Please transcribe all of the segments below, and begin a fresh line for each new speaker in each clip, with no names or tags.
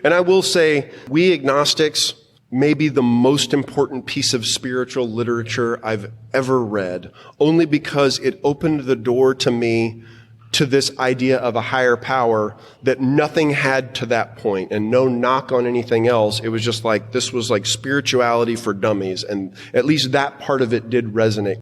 And I will say, we agnostics, may be the most important piece of spiritual literature I've ever read, only because it opened the door to me to this idea of a higher power that nothing had to that point, and no knock on anything else. It was just like, this was like spirituality for dummies, and at least that part of it did resonate.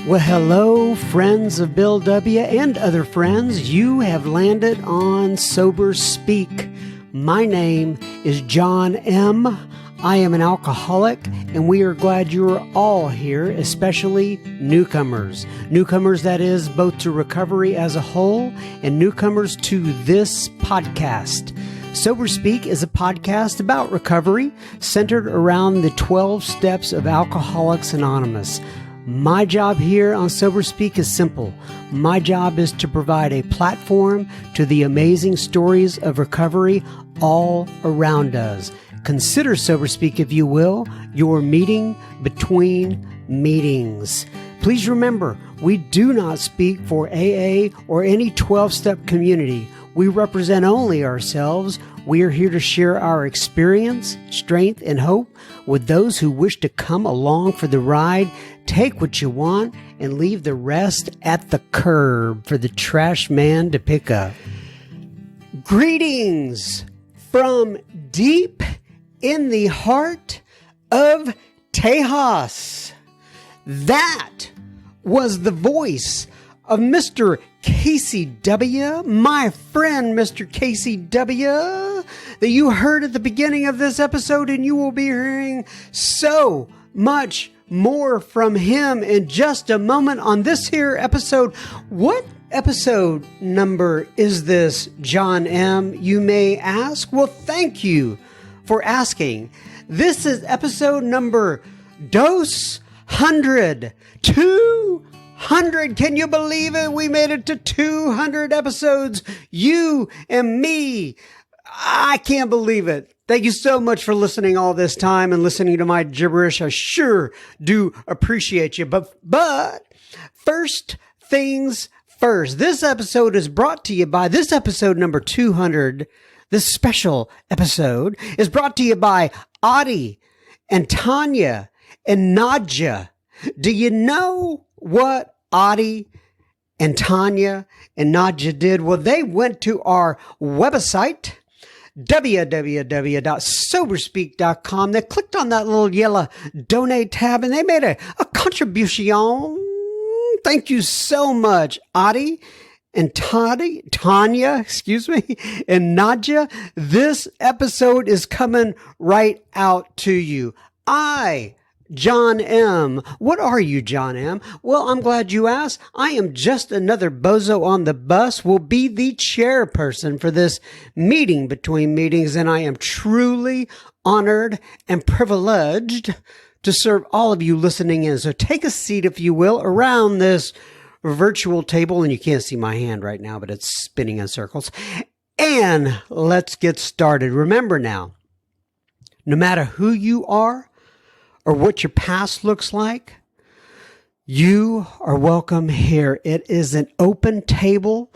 Well, hello, friends of Bill W. and other friends. You have landed on Sober Speak. My name is John M. I am an alcoholic, and we are glad you are all here, especially newcomers. Newcomers, that is, both to recovery as a whole and newcomers to this podcast. Sober Speak is a podcast about recovery centered around the 12 steps of Alcoholics Anonymous. My job here on Sober Speak is simple. My job is to provide a platform to the amazing stories of recovery all around us. Consider Sober Speak, if you will, your meeting between meetings. Please remember, we do not speak for AA or any 12-step community. We represent only ourselves. We are here to share our experience, strength, and hope with those who wish to come along for the ride. Take what you want and leave the rest at the curb for the trash man to pick up. Greetings from deep in the heart of Tejas. That was the voice of Mr. Casey W., my friend Mr. Casey W., that you heard at the beginning of this episode, and you will be hearing so much more from him in just a moment on this here episode. What episode number is this, John M., you may ask? Well, thank you for asking. This is episode number 200. 200. Can you believe it? We made it to 200 episodes. You and me. I can't believe it. Thank you so much for listening all this time and listening to my gibberish. I sure do appreciate you. But first things first. This episode is brought to you by this episode number 200. This special episode is brought to you by Adi and Tanya and Nadja. Do you know what Adi and Tanya and Nadja did? Well, they went to our website, www.soberspeak.com. They clicked on that little yellow donate tab and they made a contribution. Thank you so much, Adi and Tanya, and Nadja. This episode is coming right out to you. John M. What are you, John M.? Well, I'm glad you asked. I am just another bozo on the bus, will be the chairperson for this meeting between meetings, and I am truly honored and privileged to serve all of you listening in. So take a seat, if you will, around this virtual table, and you can't see my hand right now, but it's spinning in circles. And let's get started. Remember now, no matter who you are, or what your past looks like, you are welcome here. It is an open table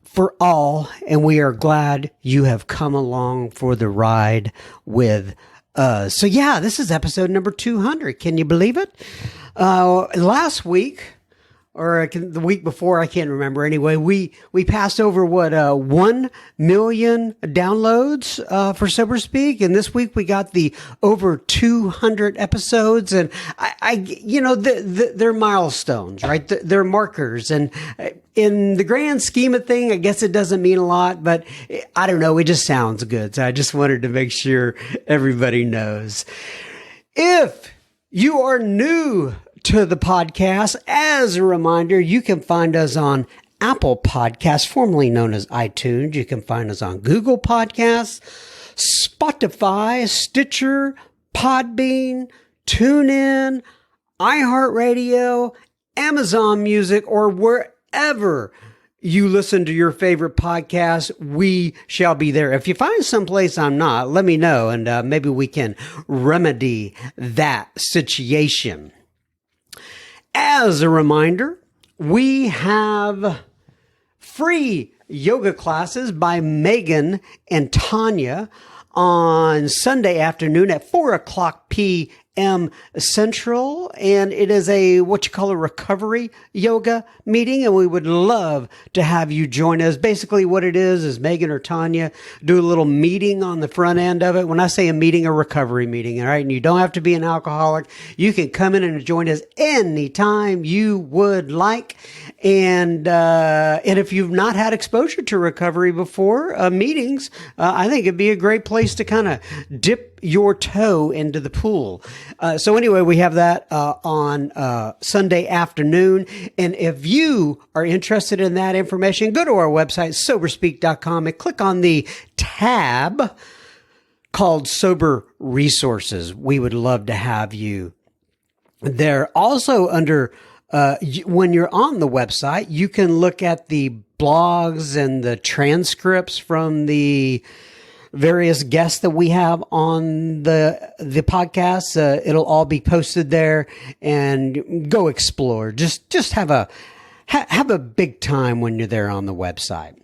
for all, and we are glad you have come along for the ride with us. So yeah, this is episode number 200. Can you believe it? Last week, or the week before, I can't remember. Anyway, we passed over 1 million downloads for Sober Speak, and this week we got the over 200 episodes, and they're milestones, right? They're markers, and in the grand scheme of thing, I guess it doesn't mean a lot, but I don't know. It just sounds good, so I just wanted to make sure everybody knows. If you are new to the podcast, as a reminder, you can find us on Apple Podcasts, formerly known as iTunes. You can find us on Google Podcasts, Spotify, Stitcher, Podbean, TuneIn, iHeartRadio, Amazon Music, or wherever you listen to your favorite podcast, we shall be there. If you find someplace I'm not, let me know, and maybe we can remedy that situation. As a reminder, we have free yoga classes by Megan and Tanya on Sunday afternoon at 4:00 p.m. Central. And it is a recovery yoga meeting. And we would love to have you join us. Basically what it is Megan or Tanya do a little meeting on the front end of it. When I say a meeting, a recovery meeting, all right? And you don't have to be an alcoholic. You can come in and join us anytime you would like. And if you've not had exposure to recovery before, meetings, I think it'd be a great place to kind of dip your toe into the pool. So anyway, we have that on Sunday afternoon. And if you are interested in that information, go to our website, soberspeak.com, and click on the tab called Sober Resources. We would love to have you there. Also under when you're on the website, you can look at the blogs and the transcripts from the various guests that we have on the podcast. It'll all be posted there, and go explore. Just have a big time when you're there on the website.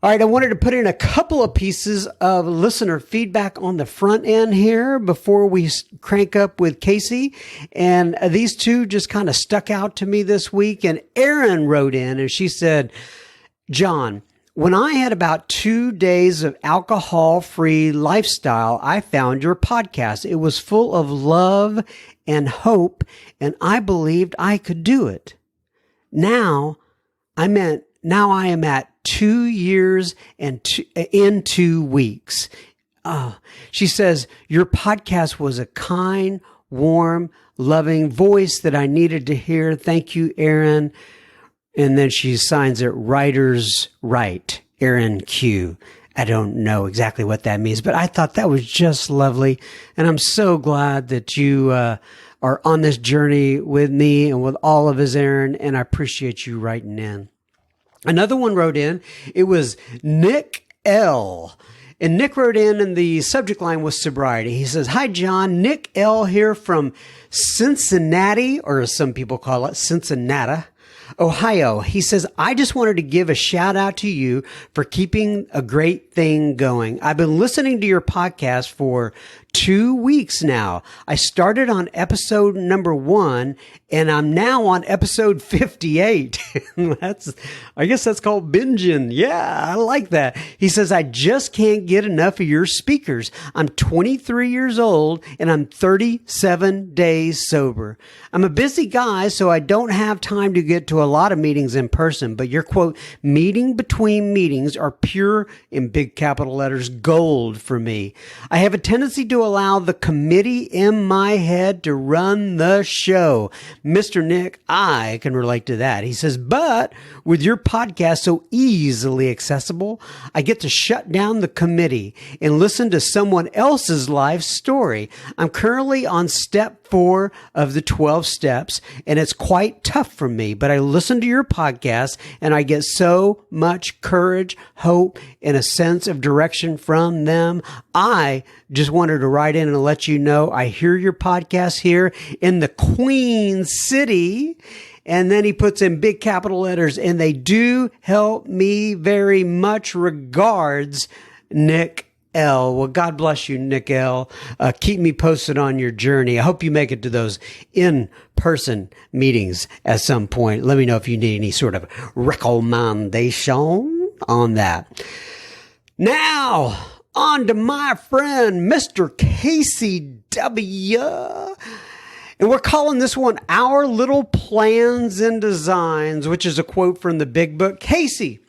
All right, I wanted to put in a couple of pieces of listener feedback on the front end here before we crank up with Casey. And these two just kind of stuck out to me this week. And Erin wrote in and she said, John, when I had about 2 days of alcohol-free lifestyle, I found your podcast. It was full of love and hope, and I believed I could do it. Now I am at 2 years and in 2 weeks. She says, your podcast was a kind, warm, loving voice that I needed to hear. Thank you, Erin. And then she signs it Writer's Right, Erin Q. I don't know exactly what that means, but I thought that was just lovely. And I'm so glad that you are on this journey with me and with all of us, Erin, and I appreciate you writing in. Another one wrote in. It was Nick L. And Nick wrote in and the subject line was sobriety. He says, hi, John. Nick L. here from Cincinnati, or as some people call it, Cincinnati, Ohio. He says, I just wanted to give a shout out to you for keeping a great thing going. I've been listening to your podcast for 2 weeks now. I started on episode number 1 and I'm now on episode 58. I guess that's called binging. Yeah, I like that. He says, I just can't get enough of your speakers. I'm 23 years old and I'm 37 days sober. I'm a busy guy, so I don't have time to get to a lot of meetings in person, but your quote, meeting between meetings are pure, in big capital letters, gold for me. I have a tendency to allow the committee in my head to run the show. Mr. Nick, I can relate to that. He says, but with your podcast so easily accessible, I get to shut down the committee and listen to someone else's life story. I'm currently on step 4 of the 12 steps, and it's quite tough for me, but I listen to your podcast and I get so much courage, hope, and a sense of direction from them. I just wanted to write in and let you know I hear your podcast here in the Queen City. And then he puts in big capital letters, and they do help me very much. Regards, Nick L. Well, God bless you, Nick L. Keep me posted on your journey. I hope you make it to those in-person meetings at some point. Let me know if you need any sort of recommendation on that. Now, on to my friend, Mr. Casey W. And we're calling this one Our Little Plans and Designs, which is a quote from the Big Book. Casey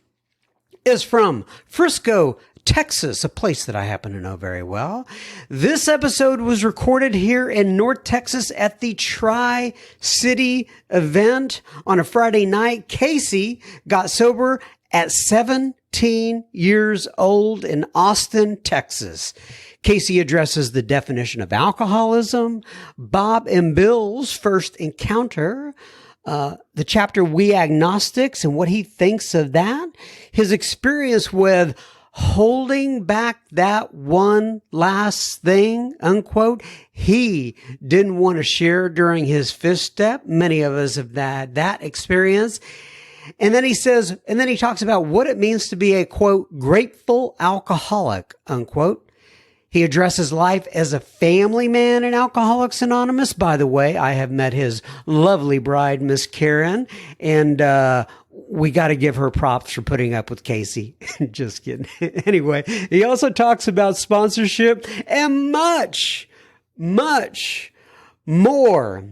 is from Frisco, Texas, a place that I happen to know very well. This episode was recorded here in North Texas at the Tri-City event on a Friday night. Casey got sober at 17 years old in Austin, Texas. Casey addresses the definition of alcoholism, Bob and Bill's first encounter, the chapter We Agnostics and what he thinks of that, his experience with holding back that one last thing, unquote, he didn't want to share during his fifth step. Many of us have had that experience. And then he talks about what it means to be a, quote, grateful alcoholic, unquote. He addresses life as a family man in Alcoholics Anonymous. By the way, I have met his lovely bride, Miss Karen, and we got to give her props for putting up with Casey. Just kidding. Anyway, he also talks about sponsorship and much, much more.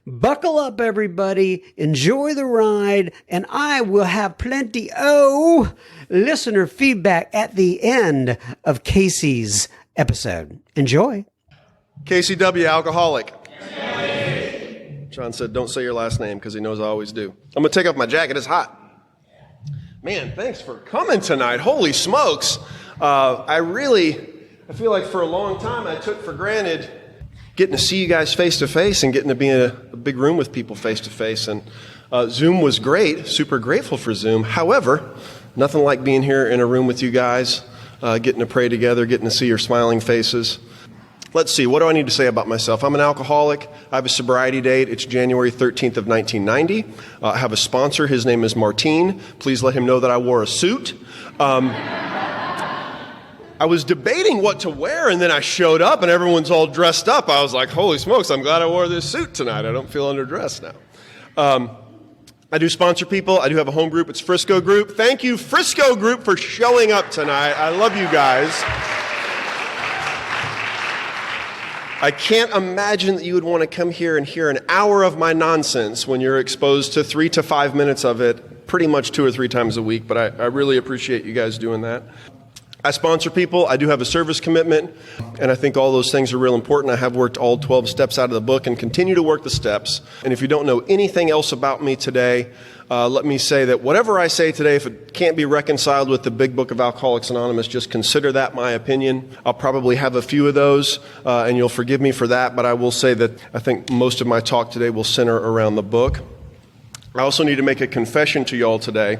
Buckle up, everybody. Enjoy the ride, and I will have plenty listener feedback at the end of Casey's episode. Enjoy.
Casey W., alcoholic. John said, don't say your last name because he knows I always do. I'm going to take off my jacket. It's hot. Man, thanks for coming tonight. Holy smokes. I feel like for a long time I took for granted getting to see you guys face to face and getting to be in a big room with people face to face. And Zoom was great. Super grateful for Zoom. However, nothing like being here in a room with you guys, getting to pray together, getting to see your smiling faces. Let's see, what do I need to say about myself? I'm an alcoholic. I have a sobriety date. It's January 13th of 1990. I have a sponsor. His name is Martine. Please let him know that I wore a suit. I was debating what to wear, and then I showed up, and everyone's all dressed up. I was like, holy smokes, I'm glad I wore this suit tonight. I don't feel underdressed now. I do sponsor people. I do have a home group. It's Frisco Group. Thank you, Frisco Group, for showing up tonight. I love you guys. I can't imagine that you would want to come here and hear an hour of my nonsense when you're exposed to 3 to 5 minutes of it pretty much 2 or 3 times a week, but I really appreciate you guys doing that. I sponsor people. I do have a service commitment, and I think all those things are real important. I have worked all 12 steps out of the book and continue to work the steps. And if you don't know anything else about me today, let me say that whatever I say today, if it can't be reconciled with the big book of Alcoholics Anonymous, just consider that my opinion. I'll probably have a few of those, and you'll forgive me for that, but I will say that I think most of my talk today will center around the book. I also need to make a confession to y'all today.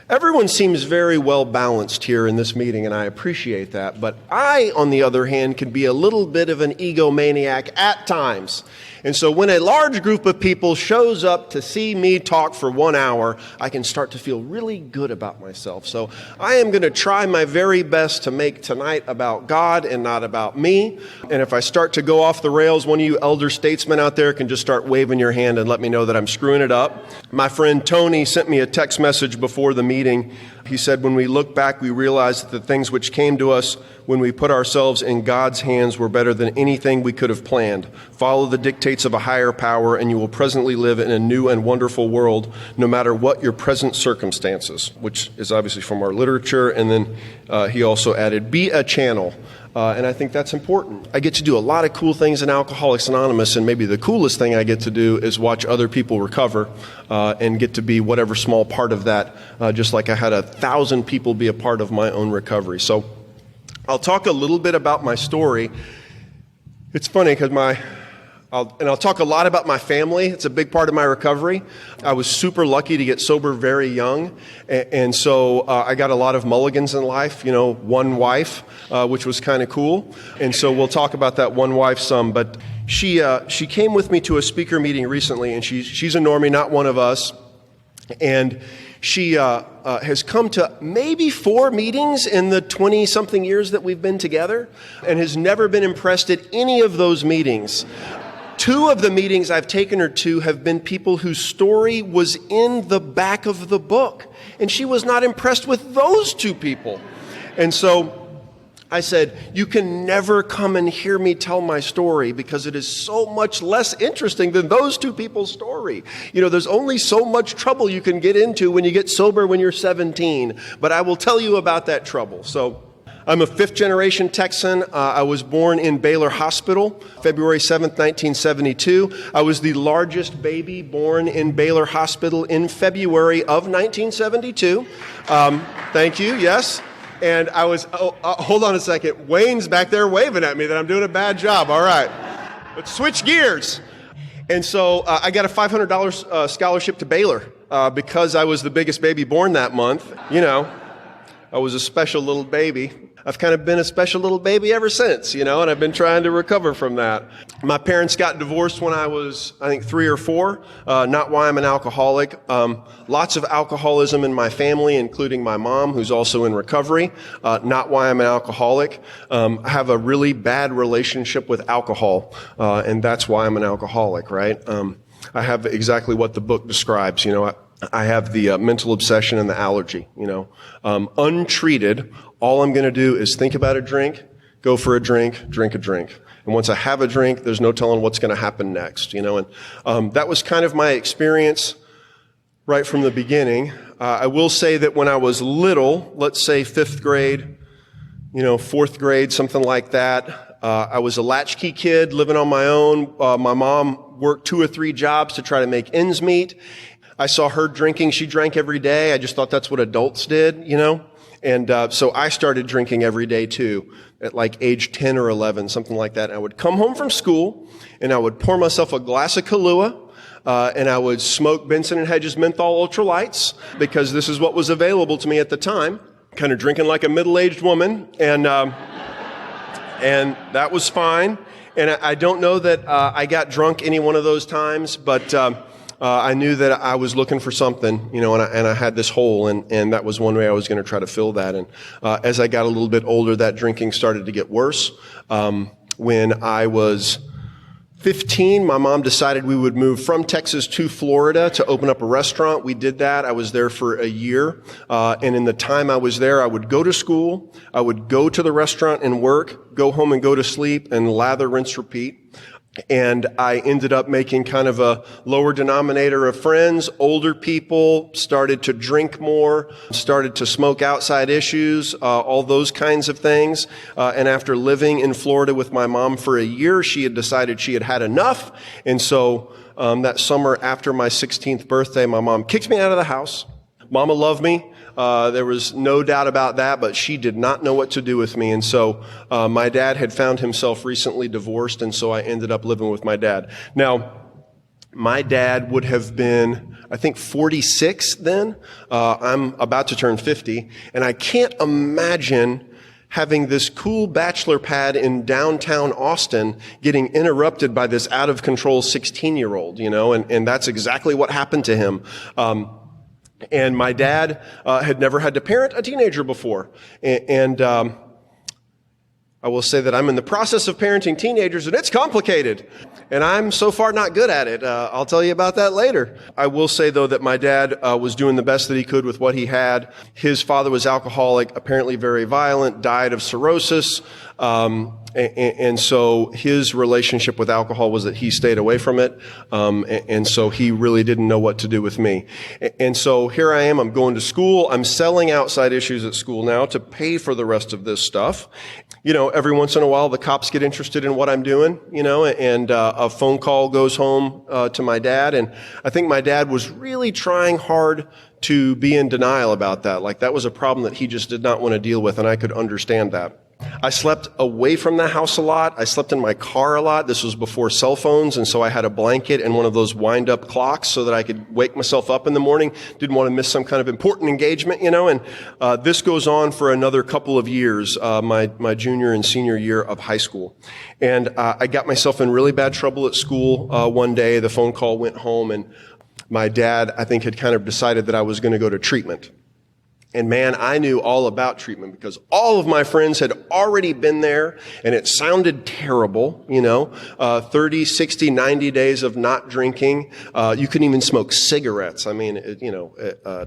Everyone seems very well balanced here in this meeting, and I appreciate that. But I, on the other hand, can be a little bit of an egomaniac at times. And so when a large group of people shows up to see me talk for 1 hour, I can start to feel really good about myself. So I am going to try my very best to make tonight about God and not about me. And if I start to go off the rails, one of you elder statesmen out there can just start waving your hand and let me know that I'm screwing it up. My friend Tony sent me a text message before the meeting. He said, when we look back, we realize that the things which came to us when we put ourselves in God's hands were better than anything we could have planned. Follow the dictates of a higher power, and you will presently live in a new and wonderful world, no matter what your present circumstances, which is obviously from our literature. And then he also added, be a channel. And I think that's important. I get to do a lot of cool things in Alcoholics Anonymous, and maybe the coolest thing I get to do is watch other people recover and get to be whatever small part of that, just like I had 1,000 people be a part of my own recovery. So I'll talk a little bit about my story. It's funny because I'll talk a lot about my family. It's a big part of my recovery. I was super lucky to get sober very young, and so I got a lot of mulligans in life, one wife, which was kind of cool. And so we'll talk about that one wife some, but she came with me to a speaker meeting recently, and she's a normie, not one of us, and she has come to maybe 4 meetings in the 20-something years that we've been together, and has never been impressed at any of those meetings. 2 of the meetings I've taken her to have been people whose story was in the back of the book, and she was not impressed with those 2 people. And so I said, you can never come and hear me tell my story because it is so much less interesting than those 2 people's story. There's only so much trouble you can get into when you get sober when you're 17, but I will tell you about that trouble. So I'm a 5th-generation Texan. I was born in Baylor Hospital, February 7th, 1972. I was the largest baby born in Baylor Hospital in February of 1972. Thank you, yes. And I was, hold on a second. Wayne's back there waving at me that I'm doing a bad job. All right. Let's switch gears. And so I got a $500 scholarship to Baylor because I was the biggest baby born that month. I was a special little baby. I've kind of been a special little baby ever since, and I've been trying to recover from that. My parents got divorced when I was, I think, 3 or 4. Not why I'm an alcoholic. Lots of alcoholism in my family, including my mom, who's also in recovery. Not why I'm an alcoholic. I have a really bad relationship with alcohol, and that's why I'm an alcoholic, right? I have exactly what the book describes. I have the mental obsession and the allergy. Untreated, all I'm going to do is think about a drink, go for a drink a drink. And once I have a drink, there's no telling what's going to happen next. And that was kind of my experience right from the beginning. I will say that when I was little, let's say 5th grade, 4th grade, something like that, I was a latchkey kid living on my own. My mom worked 2 or 3 jobs to try to make ends meet. I saw her drinking. She drank every day. I just thought that's what adults did, And so I started drinking every day too, at like age 10 or 11, something like that. And I would come home from school, and I would pour myself a glass of Kahlua, and I would smoke Benson & Hedges menthol ultralights, because this is what was available to me at the time. Kind of drinking like a middle-aged woman, and that was fine. And I don't know that I got drunk any one of those times, but I knew that I was looking for something, and I had this hole, and that was one way I was going to try to fill that. And as I got a little bit older, that drinking started to get worse. When I was 15, my mom decided we would move from Texas to Florida to open up a restaurant. We did that. I was there for a year. And in the time I was there, I would go to school, I would go to the restaurant and work, go home and go to sleep, and lather, rinse, repeat. And I ended up making kind of a lower denominator of friends, older people, started to drink more, started to smoke outside issues, all those kinds of things. And after living in Florida with my mom for a year, she had decided she had had enough. And so that summer after my 16th birthday, my mom kicked me out of the house. Mama loved me. There was no doubt about that, but she did not know what to do with me. And so my dad had found himself recently divorced, and so I ended up living with my dad. Now, my dad would have been, I think, 46 then. I'm about to turn 50, and I can't imagine having this cool bachelor pad in downtown Austin getting interrupted by this out-of-control 16-year-old, and that's exactly what happened to him. And my dad had never had to parent a teenager before. And I will say that I'm in the process of parenting teenagers, and it's complicated. And I'm so far not good at it. I'll tell you about that later. I will say, though, that my dad was doing the best that he could with what he had. His father was alcoholic, apparently very violent, died of cirrhosis. And so his relationship with alcohol was that he stayed away from it. And so he really didn't know what to do with me. And so here I am, I'm going to school. I'm selling outside issues at school now to pay for the rest of this stuff. Every once in a while, the cops get interested in what I'm doing, and a phone call goes home to my dad. And I think my dad was really trying hard to be in denial about that. Like that was a problem that he just did not want to deal with, and I could understand that. I slept away from the house a lot. I slept in my car a lot. This was before cell phones, and so I had a blanket and one of those wind-up clocks so that I could wake myself up in the morning. Didn't want to miss some kind of important engagement, and this goes on for another couple of years, my junior and senior year of high school. And I got myself in really bad trouble at school one day. The phone call went home, and my dad, I think, had kind of decided that I was going to go to treatment. And man, I knew all about treatment because all of my friends had already been there, and it sounded terrible, 30, 60, 90 days of not drinking. You couldn't even smoke cigarettes. I mean,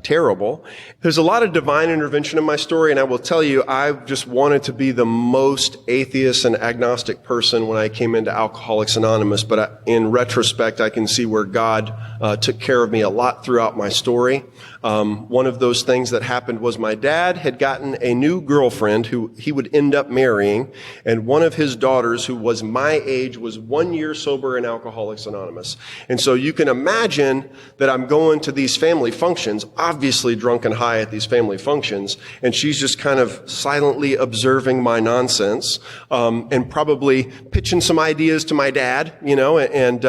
terrible. There's a lot of divine intervention in my story, and I will tell you, I just wanted to be the most atheist and agnostic person when I came into Alcoholics Anonymous, but in retrospect, I can see where God took care of me a lot throughout my story. One of those things that happened was my dad had gotten a new girlfriend who he would end up marrying, and one of his daughters, who was my age, was 1 year sober in Alcoholics Anonymous. And so you can imagine that I'm going to these family functions, obviously drunk and high at these family functions, and she's just kind of silently observing my nonsense, and probably pitching some ideas to my dad, and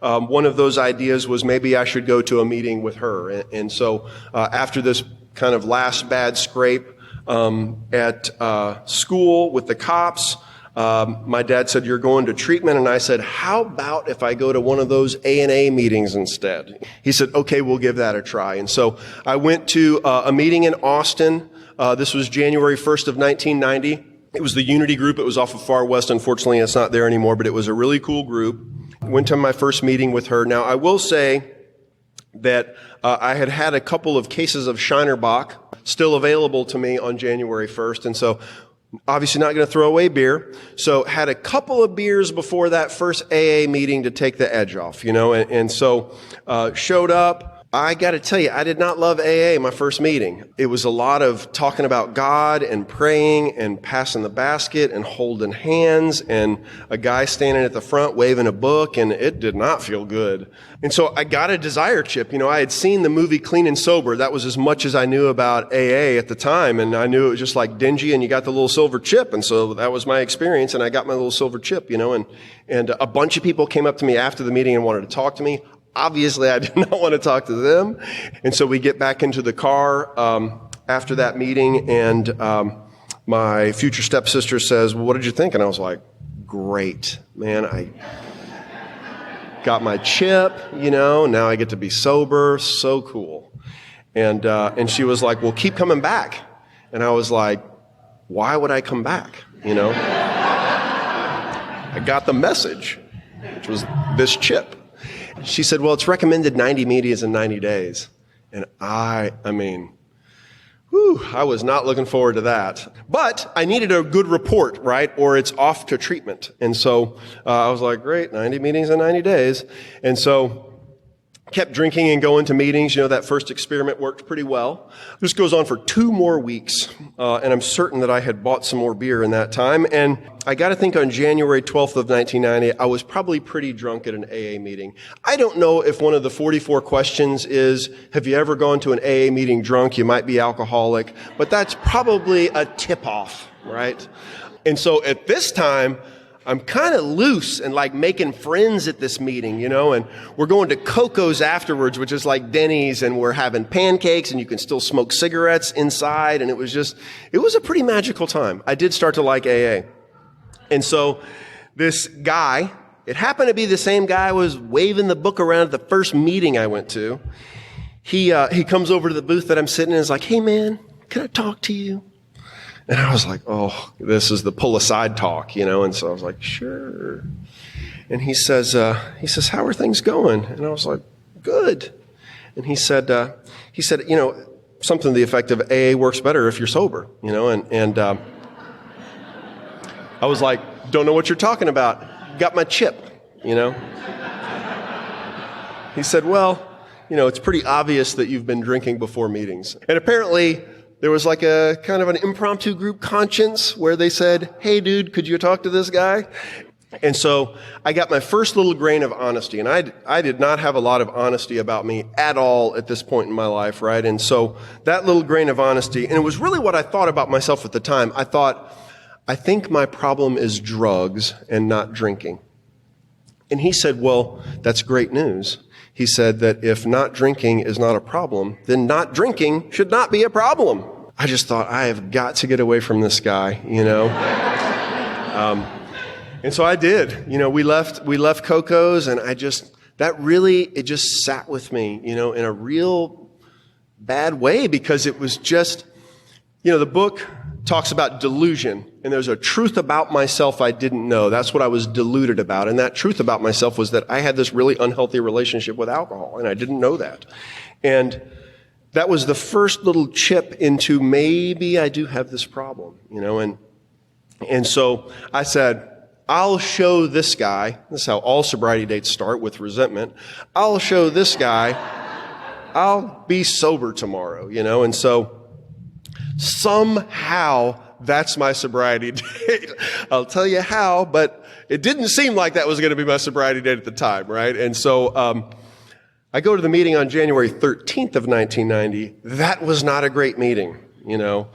one of those ideas was maybe I should go to a meeting with her. And so after this kind of last bad scrape, at school with the cops. My dad said, "You're going to treatment." And I said, "How about if I go to one of those A&A meetings instead?" He said, "Okay, we'll give that a try." And so I went to a meeting in Austin. This was January 1st of 1990. It was the Unity group. It was off of Far West. Unfortunately, it's not there anymore, but it was a really cool group. Went to my first meeting with her. Now, I will say that I had had a couple of cases of Shinerbach still available to me on January 1st. And so obviously not going to throw away beer. So had a couple of beers before that first AA meeting to take the edge off, and so showed up. I got to tell you, I did not love AA my first meeting. It was a lot of talking about God and praying and passing the basket and holding hands and a guy standing at the front waving a book, and it did not feel good. And so I got a desire chip. I had seen the movie Clean and Sober. That was as much as I knew about AA at the time, and I knew it was just like dingy and you got the little silver chip. And so that was my experience, and I got my little silver chip, and a bunch of people came up to me after the meeting and wanted to talk to me. Obviously, I did not want to talk to them. And so we get back into the car after that meeting, and my future stepsister says, "Well, what did you think?" And I was like, "Great, man. I got my chip, now I get to be sober. So cool." And she was like, "Well, keep coming back." And I was like, "Why would I come back?" I got the message, which was this chip. She said, "Well, it's recommended 90 meetings in 90 days. And I was not looking forward to that. But I needed a good report, right? Or it's off to treatment. And so I was like, great, 90 meetings in 90 days. And so kept drinking and going to meetings. That first experiment worked pretty well. This goes on for 2 more weeks. And I'm certain that I had bought some more beer in that time. And I got to think on January 12th of 1990, I was probably pretty drunk at an AA meeting. I don't know if one of the 44 questions is, have you ever gone to an AA meeting drunk? You might be alcoholic. But that's probably a tip-off, right? And so at this time, I'm kind of loose and like making friends at this meeting, and we're going to Coco's afterwards, which is like Denny's, and we're having pancakes and you can still smoke cigarettes inside. And it was a pretty magical time. I did start to like AA. And so this guy, it happened to be the same guy I was waving the book around at the first meeting I went to. He comes over to the booth that I'm sitting in and is like, "Hey man, can I talk to you?" And I was like, oh, this is the pull aside talk, and so I was like, sure. And he says, "How are things going?" And I was like, "Good." And he said, something to the effect of AA works better if you're sober, and I was like, "Don't know what you're talking about. Got my chip, He said, "Well, it's pretty obvious that you've been drinking before meetings." And apparently there was like a kind of an impromptu group conscience where they said, "Hey dude, could you talk to this guy?" And so I got my first little grain of honesty, and I did not have a lot of honesty about me at all at this point in my life, right? And so that little grain of honesty, and it was really what I thought about myself at the time. I thought, I think my problem is drugs and not drinking. And he said, "Well, that's great news." He said that if not drinking is not a problem, then not drinking should not be a problem. I just thought, I have got to get away from this guy, And so I did. We left Coco's, and it just sat with me, in a real bad way, because it was just, the book talks about delusion, and there's a truth about myself I didn't know. That's what I was deluded about. And that truth about myself was that I had this really unhealthy relationship with alcohol, and I didn't know that. And that was the first little chip into maybe I do have this problem, and so I said, I'll show this guy, this is how all sobriety dates start, with resentment. I'll show this guy, I'll be sober tomorrow, and so somehow that's my sobriety date. I'll tell you how, but it didn't seem like that was going to be my sobriety date at the time, right? And so I go to the meeting on January 13th of 1990. That was not a great meeting, the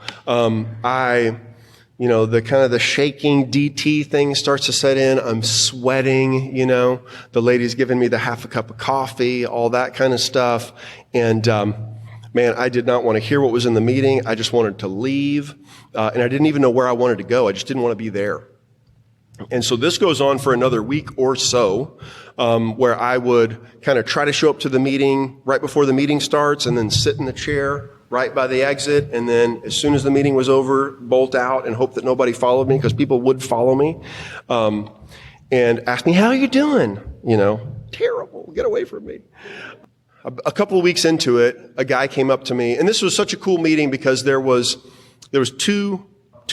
kind of the shaking DT thing starts to set in. I'm sweating, the lady's giving me the half a cup of coffee, all that kind of stuff. And Man, I did not want to hear what was in the meeting. I just wanted to leave. And I didn't even know where I wanted to go. I just didn't want to be there. And so this goes on for another week or so, where I would kind of try to show up to the meeting right before the meeting starts and then sit in the chair right by the exit. And then as soon as the meeting was over, bolt out and hope that nobody followed me, because people would follow me, and ask me, how are you doing? Terrible. Get away from me. A couple of weeks into it, a guy came up to me, and this was such a cool meeting because there was two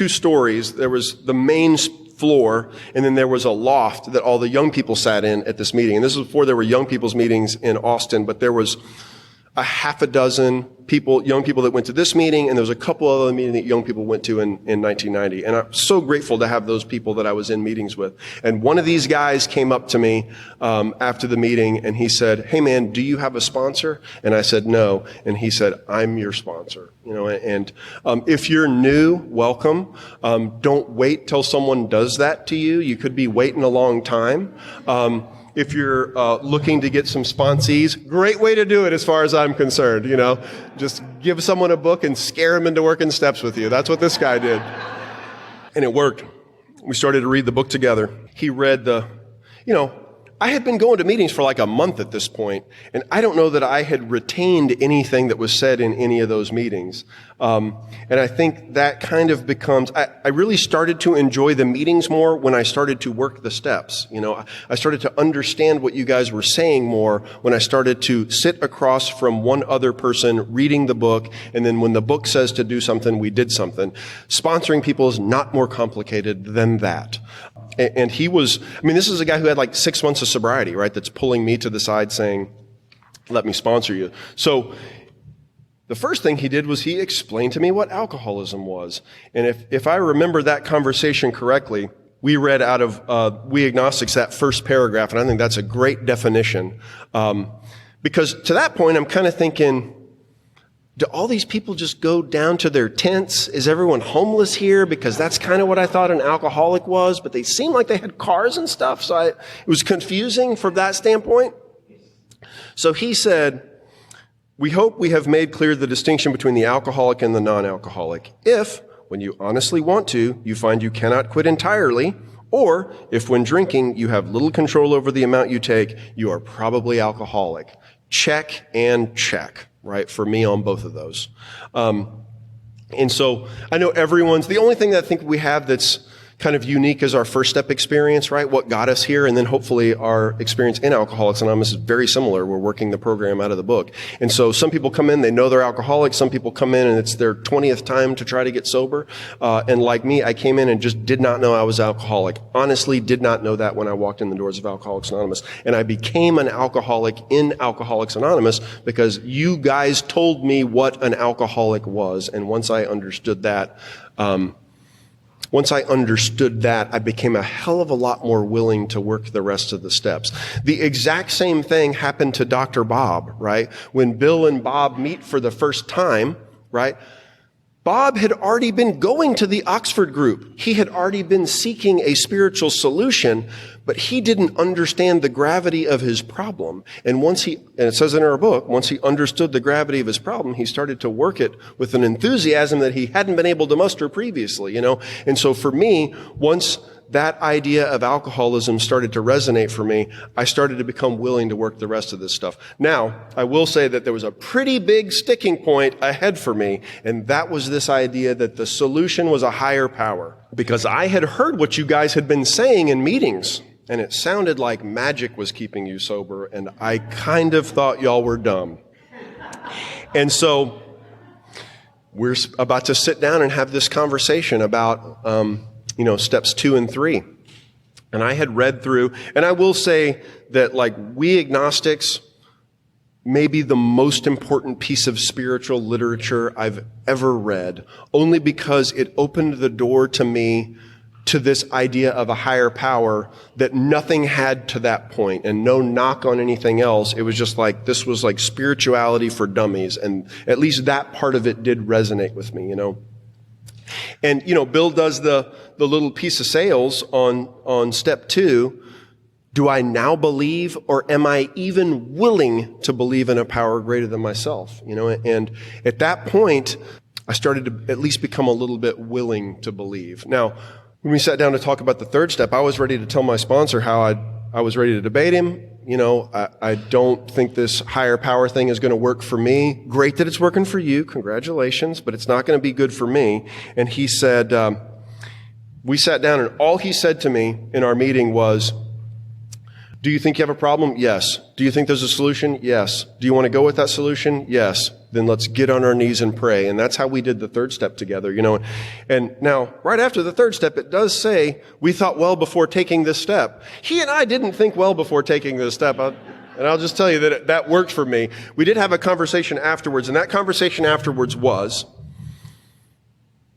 stories. There was the main floor, and then there was a loft that all the young people sat in at this meeting. And this was before there were young people's meetings in Austin, but there was a half a dozen young people that went to this meeting, and there was a couple other meetings that young people went to in 1990. And I'm so grateful to have those people that I was in meetings with. And one of these guys came up to me after the meeting, and he said, "Hey man, do you have a sponsor?" And I said, "No." And he said, "I'm your sponsor." And if you're new, welcome. Don't wait till someone does that to you. You could be waiting a long time. If you're looking to get some sponsees, great way to do it as far as I'm concerned. Just give someone a book and scare them into working steps with you. That's what this guy did. And it worked. We started to read the book together. He read I had been going to meetings for like a month at this point, and I don't know that I had retained anything that was said in any of those meetings. And I think that kind of becomes, I really started to enjoy the meetings more when I started to work the steps. I started to understand what you guys were saying more when I started to sit across from one other person reading the book, and then when the book says to do something, we did something. Sponsoring people is not more complicated than that. And this is a guy who had like 6 months of sobriety, right? That's pulling me to the side saying, let me sponsor you. So the first thing he did was he explained to me what alcoholism was. And if I remember that conversation correctly, we read out of We Agnostics, that first paragraph, and I think that's a great definition. Because to that point, I'm kind of thinking, do all these people just go down to their tents? Is everyone homeless here? Because that's kind of what I thought an alcoholic was, but they seemed like they had cars and stuff, so it was confusing from that standpoint. So he said, "We hope we have made clear the distinction between the alcoholic and the non-alcoholic. If, when you honestly want to, you find you cannot quit entirely, or if when drinking you have little control over the amount you take, you are probably alcoholic. Check and check." Right, for me on both of those. And so I know the only thing that I think we have that's kind of unique is our first step experience, right? What got us here, and then hopefully our experience in Alcoholics Anonymous is very similar. We're working the program out of the book. And so some people come in, they know they're alcoholics. Some people come in and it's their 20th time to try to get sober. And like me, I came in and just did not know I was alcoholic. Honestly, did not know that when I walked in the doors of Alcoholics Anonymous. And I became an alcoholic in Alcoholics Anonymous because you guys told me what an alcoholic was. And once I understood that, I became a hell of a lot more willing to work the rest of the steps. The exact same thing happened to Dr. Bob, right? When Bill and Bob meet for the first time, right? Bob had already been going to the Oxford group. He had already been seeking a spiritual solution, but he didn't understand the gravity of his problem. And and it says in our book, once he understood the gravity of his problem, he started to work it with an enthusiasm that he hadn't been able to muster previously, And so for me, once that idea of alcoholism started to resonate for me, I started to become willing to work the rest of this stuff. Now, I will say that there was a pretty big sticking point ahead for me, and that was this idea that the solution was a higher power. Because I had heard what you guys had been saying in meetings, and it sounded like magic was keeping you sober, and I kind of thought y'all were dumb. And so we're about to sit down and have this conversation about steps 2 and 3. And I had read through, and I will say that like We Agnostics may be the most important piece of spiritual literature I've ever read, only because it opened the door to me to this idea of a higher power that nothing had to that point, and no knock on anything else. It was just like, this was like spirituality for dummies, and at least that part of it did resonate with me, And, Bill does the little piece of sales on step 2, Do I now believe, or am I even willing to believe in a power greater than myself? And at that point, I started to at least become a little bit willing to believe. Now, when we sat down to talk about the third step, I was ready to tell my sponsor how I was ready to debate him. I don't think this higher power thing is going to work for me. Great that it's working for you. Congratulations. But it's not going to be good for me. And he said, we sat down, and all he said to me in our meeting was, do you think you have a problem? Yes. Do you think there's a solution? Yes. Do you want to go with that solution? Yes. Then let's get on our knees and pray. And that's how we did the third step together, And now, right after the third step, it does say, we thought well before taking this step. He and I didn't think well before taking this step. And I'll just tell you that that worked for me. We did have a conversation afterwards, and that conversation afterwards was,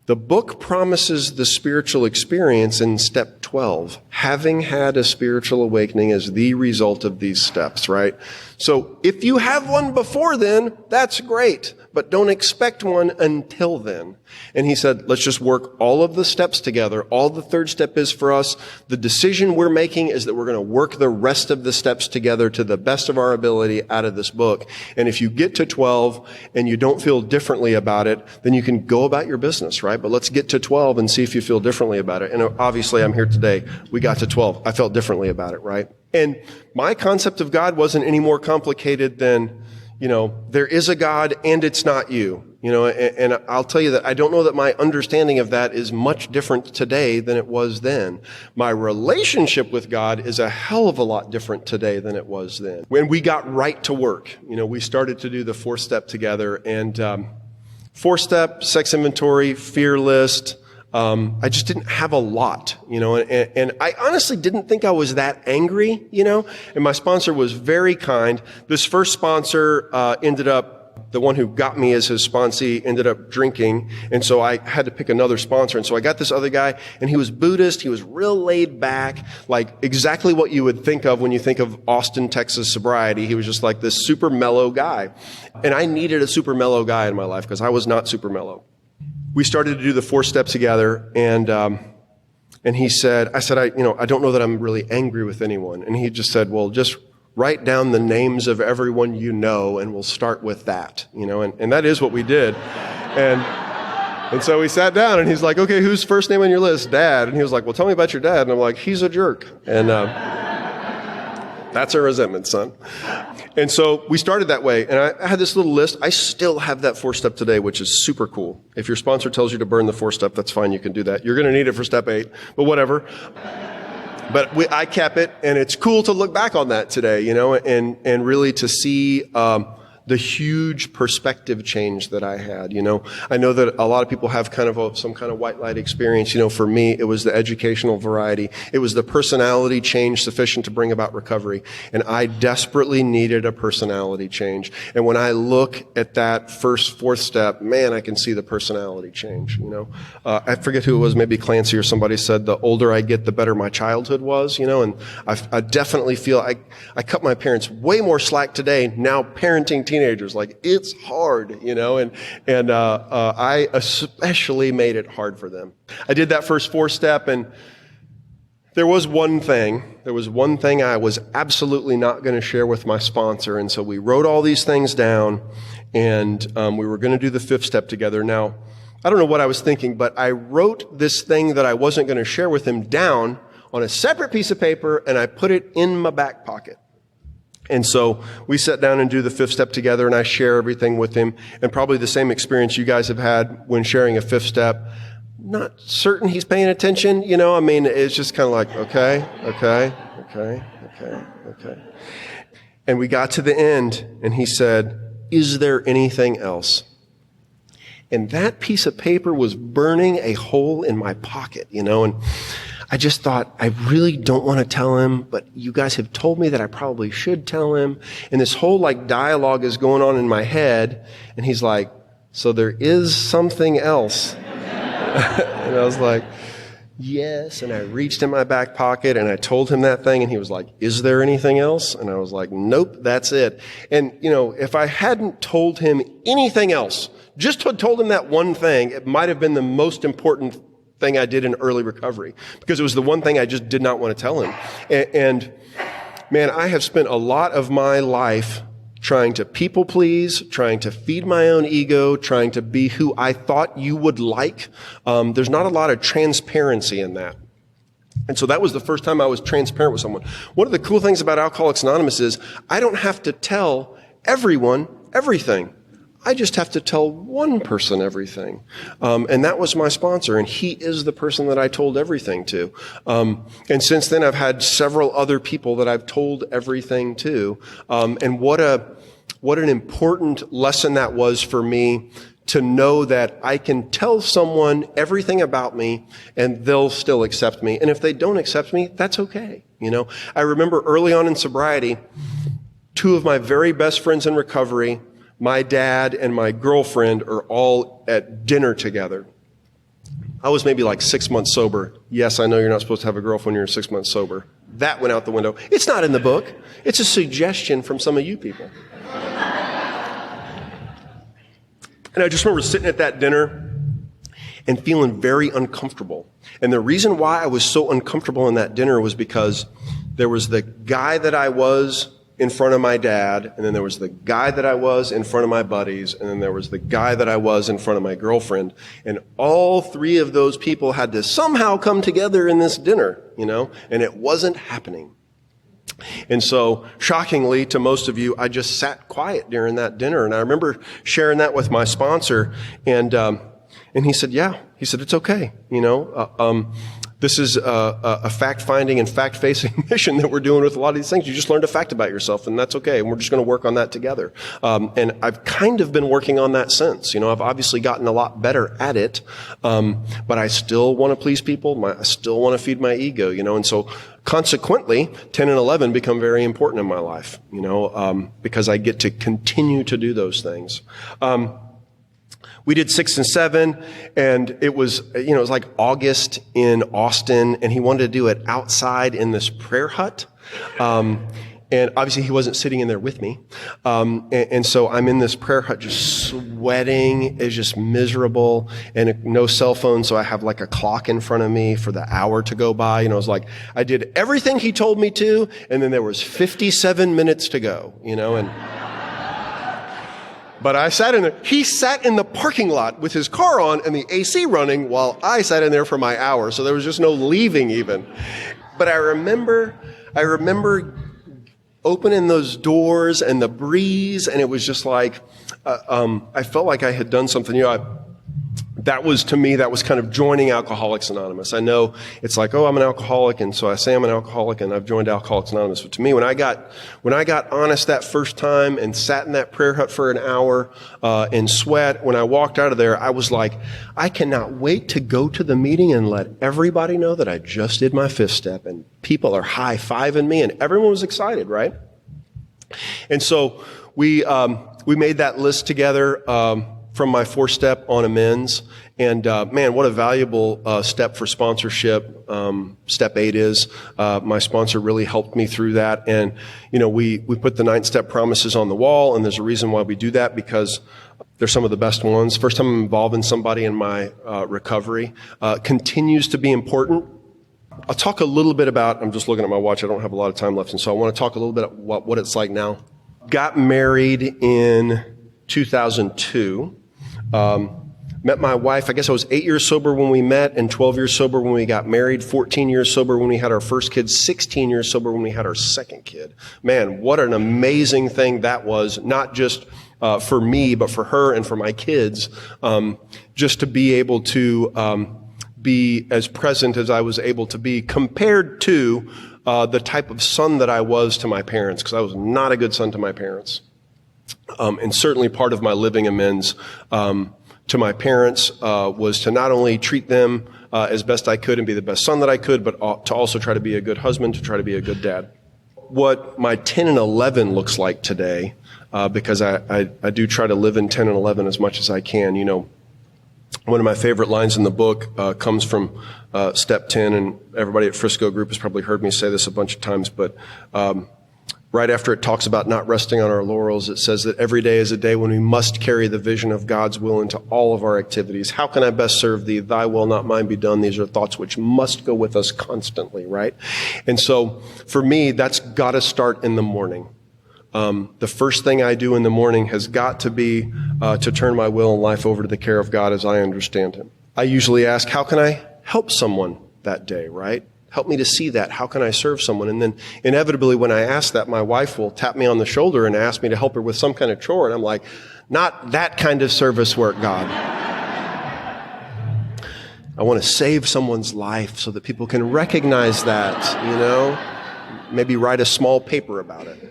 the book promises the spiritual experience in step 12, having had a spiritual awakening as the result of these steps, right? So if you have one before then, that's great, but don't expect one until then. And he said, let's just work all of the steps together. All the third step is for us. The decision we're making is that we're going to work the rest of the steps together to the best of our ability out of this book. And if you get to 12 and you don't feel differently about it, then you can go about your business, right? But let's get to 12 and see if you feel differently about it. And obviously I'm here today. We got to 12. I felt differently about it, right? And my concept of God wasn't any more complicated than, there is a God and it's not you. And I'll tell you that I don't know that my understanding of that is much different today than it was then. My relationship with God is a hell of a lot different today than it was then. When we got right to work, we started to do the fourth step together, and fourth step, sex inventory, fear list. I just didn't have a lot, and I honestly didn't think I was that angry, and my sponsor was very kind. This first sponsor, ended up, the one who got me as his sponsee ended up drinking, and so I had to pick another sponsor, and so I got this other guy, and he was Buddhist, he was real laid back, like exactly what you would think of when you think of Austin, Texas sobriety. He was just like this super mellow guy, and I needed a super mellow guy in my life because I was not super mellow. We started to do the 4 steps together, and he said, I don't know that I'm really angry with anyone. And he just said, well, just write down the names of everyone you know, and we'll start with that, and that is what we did. And so we sat down, and he's like, okay, who's first name on your list? Dad. And he was like, well, tell me about your dad. And I'm like, he's a jerk. And that's a resentment, son. And so we started that way, and I had this little list. I still have that 4 step today, which is super cool. If your sponsor tells you to burn the 4 step, that's fine. You can do that. You're going to need it for step 8, but whatever. But I kept it, and it's cool to look back on that today, and really to see the huge perspective change that I had. I know that a lot of people have kind of some kind of white light experience. For me, it was the educational variety. It was the personality change sufficient to bring about recovery. And I desperately needed a personality change. And when I look at that 4th step, man, I can see the personality change, I forget who it was, maybe Clancy or somebody said, the older I get, the better my childhood was, and I definitely feel I cut my parents way more slack today, now parenting teenagers. Like, it's hard, and I especially made it hard for them. I did that first 4 step, and there was one thing I was absolutely not going to share with my sponsor. And so we wrote all these things down, and we were going to do the 5th step together. Now, I don't know what I was thinking, but I wrote this thing that I wasn't going to share with him down on a separate piece of paper, and I put it in my back pocket. And so we sat down and do the 5th step together, and I share everything with him, and probably the same experience you guys have had when sharing a 5th step. Not certain he's paying attention, it's just kind of like, okay. And we got to the end, and he said, is there anything else? And that piece of paper was burning a hole in my pocket, and I just thought, I really don't want to tell him, but you guys have told me that I probably should tell him. And this whole dialogue is going on in my head. And he's like, so there is something else. And I was like, yes. And I reached in my back pocket and I told him that thing. And he was like, is there anything else? And I was like, nope, that's it. And, if I hadn't told him anything else, just told him that one thing, it might have been the most important thing I did in early recovery because it was the one thing I just did not want to tell him. And man, I have spent a lot of my life trying to people please, trying to feed my own ego, trying to be who I thought you would like. There's not a lot of transparency in that. And so that was the first time I was transparent with someone. One of the cool things about Alcoholics Anonymous is I don't have to tell everyone everything. I just have to tell one person everything. And that was my sponsor, and he is the person that I told everything to. And since then, I've had several other people that I've told everything to. And what an important lesson that was for me to know that I can tell someone everything about me and they'll still accept me. And if they don't accept me, that's okay. You know, I remember early on in sobriety, two of my very best friends in recovery, my dad and my girlfriend, are all at dinner together. I was maybe like 6 months sober. Yes, I know you're not supposed to have a girlfriend when you're 6 months sober. That went out the window. It's not in the book. It's a suggestion from some of you people. And I just remember sitting at that dinner and feeling very uncomfortable. And the reason why I was so uncomfortable in that dinner was because there was the guy that I was in front of my dad, and then there was the guy that I was in front of my buddies, and then there was the guy that I was in front of my girlfriend. And all three of those people had to somehow come together in this dinner, you know, and it wasn't happening. And so, shockingly to most of you, I just sat quiet during that dinner. And I remember sharing that with my sponsor, and he said, yeah. He said, it's okay, you know. This is a fact-finding and fact-facing mission that we're doing with a lot of these things. You just learned a fact about yourself, and that's okay. And we're just going to work on that together. And I've kind of been working on that since. You know, I've obviously gotten a lot better at it, but I still want to please people. I still want to feed my ego, you know. And so, consequently, 10 and 11 become very important in my life, you know, because I get to continue to do those things. We did 6 and 7, and it was, you know, it was like August in Austin, and he wanted to do it outside in this prayer hut. And obviously he wasn't sitting in there with me. And so I'm in this prayer hut just sweating. It's just miserable, and no cell phone. So I have like a clock in front of me for the hour to go by. You know, it was like I did everything he told me to, and then there was 57 minutes to go, you know, and but I sat in there. He sat in the parking lot with his car on and the AC running while I sat in there for my hour. So there was just no leaving even. But I remember opening those doors and the breeze, and it was just like, I felt like I had done something. You know, that was, to me, that was kind of joining Alcoholics Anonymous. I know it's like, oh, I'm an alcoholic, and so I say I'm an alcoholic, and I've joined Alcoholics Anonymous. But to me, when I got honest that first time and sat in that prayer hut for an hour in sweat, when I walked out of there, I was like, I cannot wait to go to the meeting and let everybody know that I just did my 5th step, and people are high-fiving me, and everyone was excited, right? And so we made that list together from my 4-step on amends. And man, what a valuable step for sponsorship. Step 8 is. My sponsor really helped me through that. And, you know, we put the 9-step promises on the wall, and there's a reason why we do that, because they're some of the best ones. First time I'm involving somebody in my recovery. Continues to be important. I'll talk a little bit about, I'm just looking at my watch, I don't have a lot of time left, and so I want to talk a little bit about what it's like now. Got married in 2002. Met my wife, I guess I was 8 years sober when we met, and 12 years sober when we got married, 14 years sober when we had our first kid, 16 years sober when we had our second kid. Man, what an amazing thing that was, not just for me, but for her and for my kids, just to be able to be as present as I was able to be, compared to the type of son that I was to my parents, because I was not a good son to my parents. And certainly part of my living amends to my parents was to not only treat them as best I could and be the best son that I could, but to also try to be a good husband, to try to be a good dad. What my 10 and 11 looks like today, because I do try to live in 10 and 11 as much as I can. You know, one of my favorite lines in the book comes from Step 10, and everybody at Frisco Group has probably heard me say this a bunch of times, but Right after it talks about not resting on our laurels, it says that every day is a day when we must carry the vision of God's will into all of our activities. How can I best serve thee? Thy will, not mine, be done. These are thoughts which must go with us constantly, right? And so for me, that's got to start in the morning. The first thing I do in the morning has got to be to turn my will and life over to the care of God as I understand him. I usually ask, how can I help someone that day, right? Help me to see that. How can I serve someone? And then inevitably when I ask that, my wife will tap me on the shoulder and ask me to help her with some kind of chore. And I'm like, not that kind of service work, God. I want to save someone's life so that people can recognize that, maybe write a small paper about it.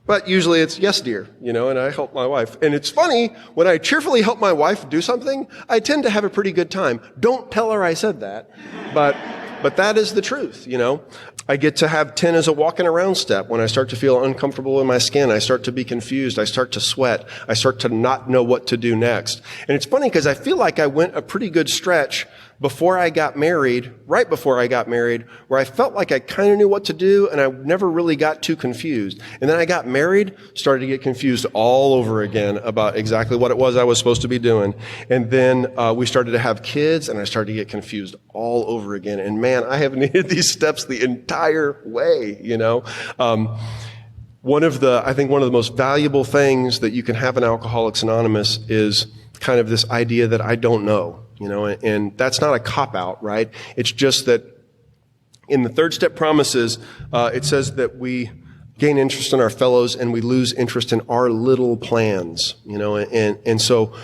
But usually it's, yes, dear, and I help my wife. And it's funny, when I cheerfully help my wife do something, I tend to have a pretty good time. Don't tell her I said that, but that is the truth, I get to have 10 as a walking around step. When I start to feel uncomfortable in my skin, I start to be confused, I start to sweat, I start to not know what to do next. And it's funny because I feel like I went a pretty good stretch before I got married, right before I got married, where I felt like I kind of knew what to do and I never really got too confused. And then I got married, started to get confused all over again about exactly what it was I was supposed to be doing. And then we started to have kids and I started to get confused all over again. And man, I have needed these steps the entire way, One of the most valuable things that you can have in Alcoholics Anonymous is kind of this idea that I don't know. And that's not a cop-out, right? It's just that in the third step promises, it says that we gain interest in our fellows and we lose interest in our little plans, and so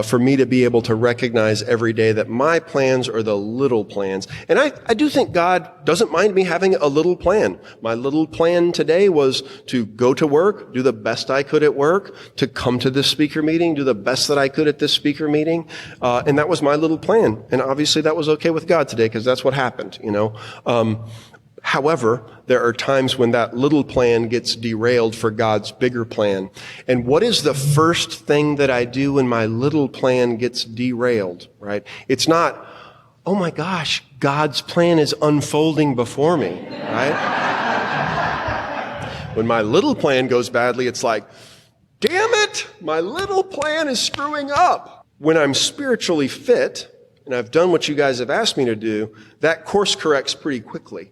for me to be able to recognize every day that my plans are the little plans. And I do think God doesn't mind me having a little plan. My little plan today was to go to work, do the best I could at work, to come to this speaker meeting, do the best that I could at this speaker meeting. And that was my little plan. And obviously that was okay with God today because that's what happened, However, there are times when that little plan gets derailed for God's bigger plan. And what is the first thing that I do when my little plan gets derailed, right? It's not, oh my gosh, God's plan is unfolding before me, right? When my little plan goes badly, it's like, damn it, my little plan is screwing up. When I'm spiritually fit, and I've done what you guys have asked me to do, that course corrects pretty quickly,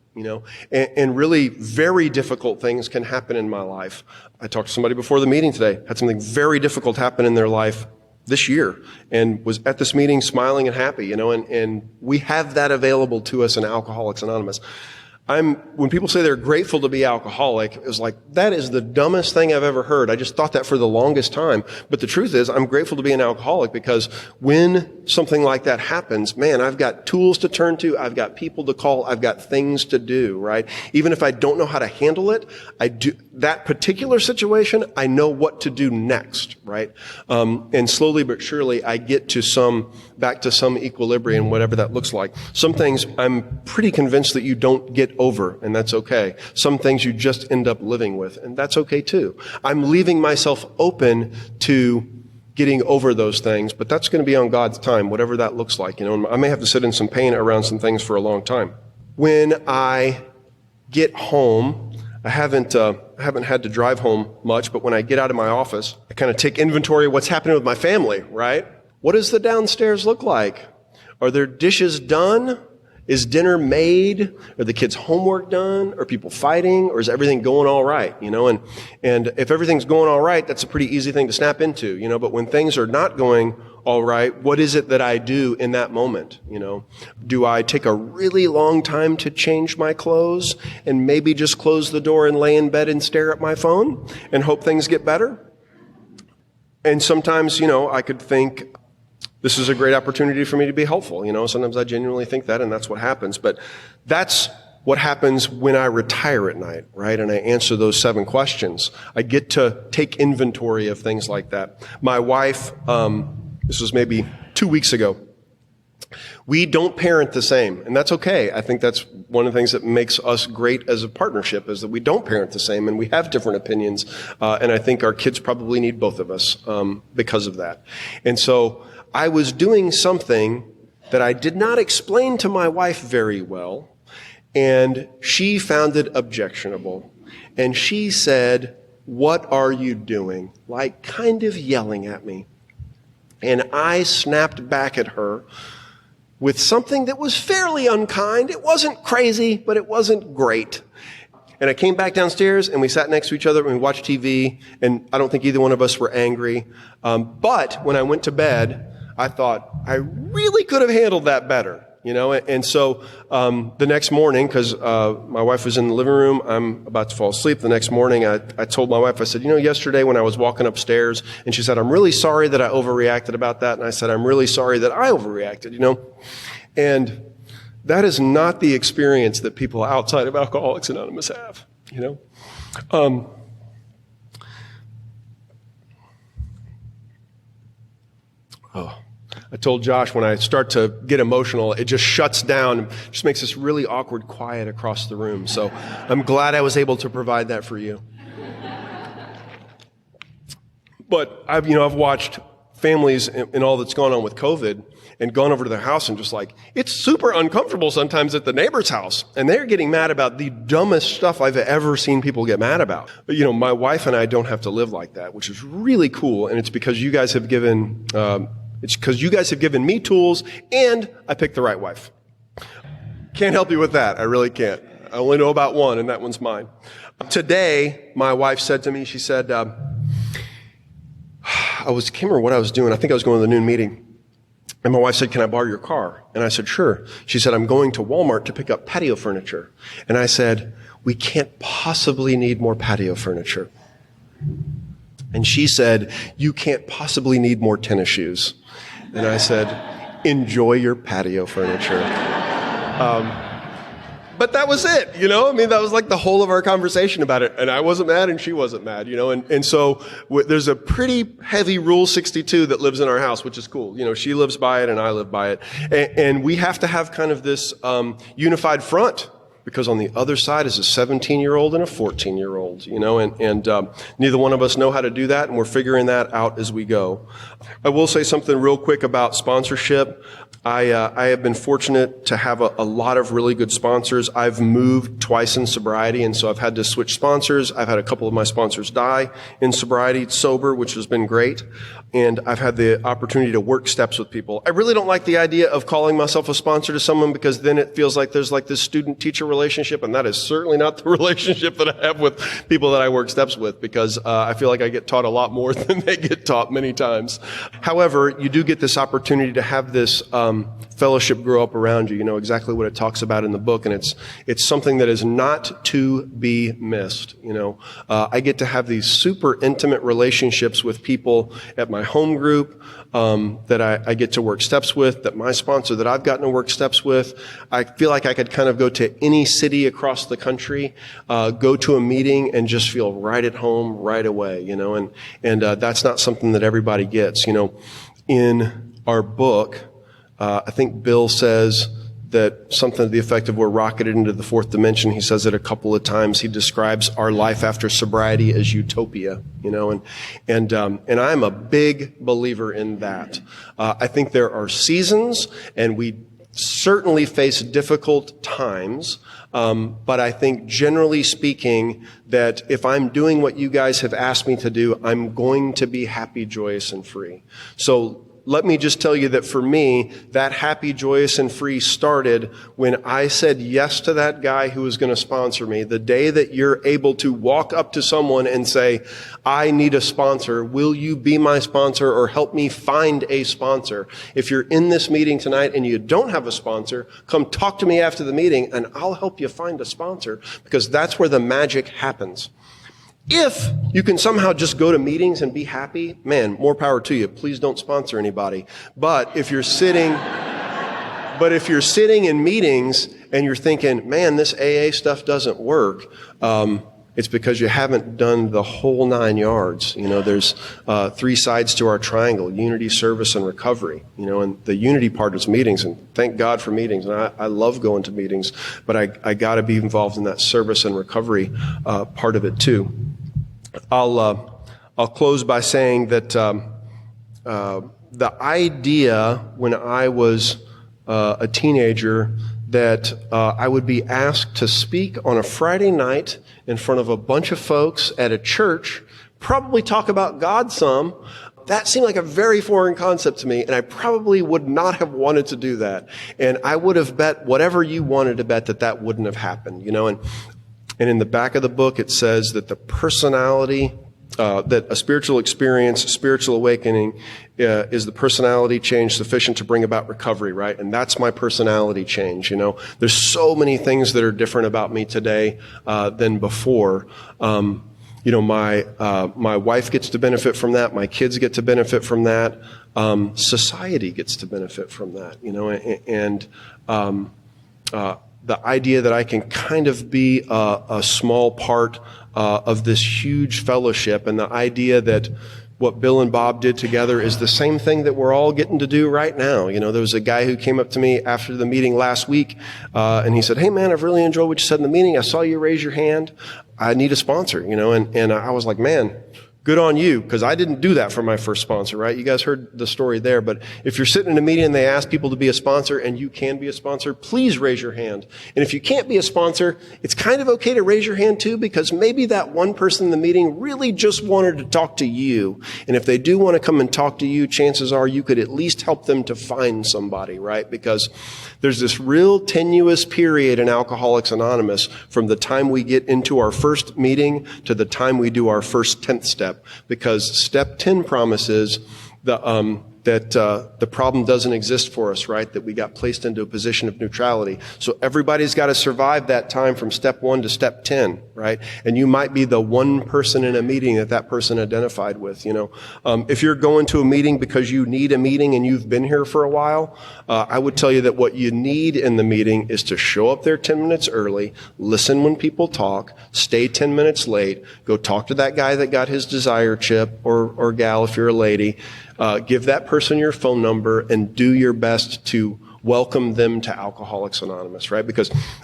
and really very difficult things can happen in my life. I talked to somebody before the meeting today, had something very difficult happen in their life this year, and was at this meeting smiling and happy, and we have that available to us in Alcoholics Anonymous. When people say they're grateful to be alcoholic, it was like, that is the dumbest thing I've ever heard. I just thought that for the longest time. But the truth is, I'm grateful to be an alcoholic because when something like that happens, man, I've got tools to turn to, I've got people to call, I've got things to do, right? Even if I don't know how to handle it, that particular situation, I know what to do next, right? And slowly but surely, I get back to some equilibrium, whatever that looks like. Some things I'm pretty convinced that you don't get over, and that's okay. Some things you just end up living with, and that's okay too. I'm leaving myself open to getting over those things, but that's going to be on God's time, whatever that looks like. I may have to sit in some pain around some things for a long time. When I get home, I haven't had to drive home much, but when I get out of my office, I kind of take inventory of what's happening with my family, right? What does the downstairs look like? Are there dishes done? Is dinner made? Are the kids' homework done? Are people fighting? Or is everything going all right? And if everything's going all right, that's a pretty easy thing to snap into, but when things are not going all right, what is it that I do in that moment? Do I take a really long time to change my clothes and maybe just close the door and lay in bed and stare at my phone and hope things get better? And sometimes, I could think, this is a great opportunity for me to be helpful. Sometimes I genuinely think that, and that's what happens. But that's what happens when I retire at night, right? And I answer those 7 questions. I get to take inventory of things like that. My wife, this was maybe 2 weeks ago. We don't parent the same, and that's okay. I think that's one of the things that makes us great as a partnership is that we don't parent the same, and we have different opinions. And I think our kids probably need both of us because of that. And so I was doing something that I did not explain to my wife very well, and she found it objectionable. And she said, "What are you doing?" Like kind of yelling at me. And I snapped back at her with something that was fairly unkind. It wasn't crazy, but it wasn't great. And I came back downstairs and we sat next to each other and we watched TV, and I don't think either one of us were angry. But when I went to bed, I thought I really could have handled that better, And so the next morning, because my wife was in the living room, I'm about to fall asleep. The next morning, I told my wife, I said, yesterday when I was walking upstairs, and she said, "I'm really sorry that I overreacted about that." And I said, "I'm really sorry that I overreacted," And that is not the experience that people outside of Alcoholics Anonymous have, I told Josh when I start to get emotional, it just shuts down, just makes this really awkward quiet across the room. So I'm glad I was able to provide that for you. But I've watched families in all that's gone on with COVID and gone over to their house and just it's super uncomfortable sometimes at the neighbor's house. And they're getting mad about the dumbest stuff I've ever seen people get mad about. But, my wife and I don't have to live like that, which is really cool. And it's because you guys have given, me tools, and I picked the right wife. Can't help you with that. I really can't. I only know about one, and that one's mine. Today, my wife said to me, she said, can't remember what I was doing. I think I was going to the noon meeting. And my wife said, "Can I borrow your car?" And I said, "Sure." She said, "I'm going to Walmart to pick up patio furniture." And I said, "We can't possibly need more patio furniture." And she said, "You can't possibly need more tennis shoes." And I said, "Enjoy your patio furniture." But that was it, that was the whole of our conversation about it. And I wasn't mad and she wasn't mad, And so there's a pretty heavy Rule 62 that lives in our house, which is cool. She lives by it and I live by it. And we have to have kind of this unified front, because on the other side is a 17-year-old and a 14-year-old, and neither one of us know how to do that, and we're figuring that out as we go. I will say something real quick about sponsorship. I have been fortunate to have a lot of really good sponsors. I've moved twice in sobriety, and so I've had to switch sponsors. I've had a couple of my sponsors die in sobriety, sober, which has been great. And I've had the opportunity to work steps with people. I really don't like the idea of calling myself a sponsor to someone, because then it feels like there's this student-teacher relationship, and that is certainly not the relationship that I have with people that I work steps with, because I feel like I get taught a lot more than they get taught many times. However, you do get this opportunity to have this fellowship grow up around you. You know exactly what it talks about in the book, and it's something that is not to be missed. I get to have these super intimate relationships with people at my home group that I get to work steps with, that my sponsor that I've gotten to work steps with. I feel like I could kind of go to any city across the country, go to a meeting and just feel right at home right away, and that's not something that everybody gets. In our book, I think Bill says that something to the effect of we're rocketed into the fourth dimension. He says it a couple of times. He describes our life after sobriety as utopia, and I'm a big believer in that. I think there are seasons, and we certainly face difficult times, but I think generally speaking that if I'm doing what you guys have asked me to do, I'm going to be happy, joyous, and free. So let me just tell you that for me, that happy, joyous, and free started when I said yes to that guy who was going to sponsor me. The day that you're able to walk up to someone and say, I need a sponsor. Will you be my sponsor or help me find a sponsor? If you're in this meeting tonight and you don't have a sponsor, come talk to me after the meeting and I'll help you find a sponsor, because that's where the magic happens. If you can somehow just go to meetings and be happy, man, more power to you. Please don't sponsor anybody. But if you're sitting in meetings and you're thinking, man, this AA stuff doesn't work, it's because you haven't done the whole 9 yards. There's 3 sides to our triangle: unity, service, and recovery. And the unity part is meetings, and thank God for meetings. And I love going to meetings, but I got to be involved in that service and recovery part of it too. I'll close by saying that the idea when I was a teenager that I would be asked to speak on a Friday night in front of a bunch of folks at a church, probably talk about God some. That seemed like a very foreign concept to me, and I probably would not have wanted to do that. And I would have bet whatever you wanted to bet that wouldn't have happened, And in the back of the book, it says that the personality, that a spiritual experience, spiritual awakening, is the personality change sufficient to bring about recovery, right? And that's my personality change, There's so many things that are different about me today than before. My wife gets to benefit from that. My kids get to benefit from that. Society gets to benefit from that, and the idea that I can kind of be a small part of this huge fellowship, and the idea that what Bill and Bob did together is the same thing that we're all getting to do right now. There was a guy who came up to me after the meeting last week, and he said, "Hey man, I've really enjoyed what you said in the meeting. I saw you raise your hand. I need a sponsor," and I was like, man, good on you, because I didn't do that for my first sponsor, right? You guys heard the story there, but if you're sitting in a meeting and they ask people to be a sponsor and you can be a sponsor, please raise your hand. And if you can't be a sponsor, it's kind of okay to raise your hand too, because maybe that one person in the meeting really just wanted to talk to you. And if they do want to come and talk to you, chances are you could at least help them to find somebody, right? Because there's this real tenuous period in Alcoholics Anonymous from the time we get into our first meeting to the time we do our first 10th step. Because step 10 promises that the problem doesn't exist for us, right? That we got placed into a position of neutrality. So everybody's got to survive that time from step 1 to step 10, right? And you might be the one person in a meeting that person identified with, If you're going to a meeting because you need a meeting and you've been here for a while, I would tell you that what you need in the meeting is to show up there 10 minutes early, listen when people talk, stay 10 minutes late, go talk to that guy that got his desire chip, or gal if you're a lady, give that person your phone number and do your best to welcome them to Alcoholics Anonymous, right?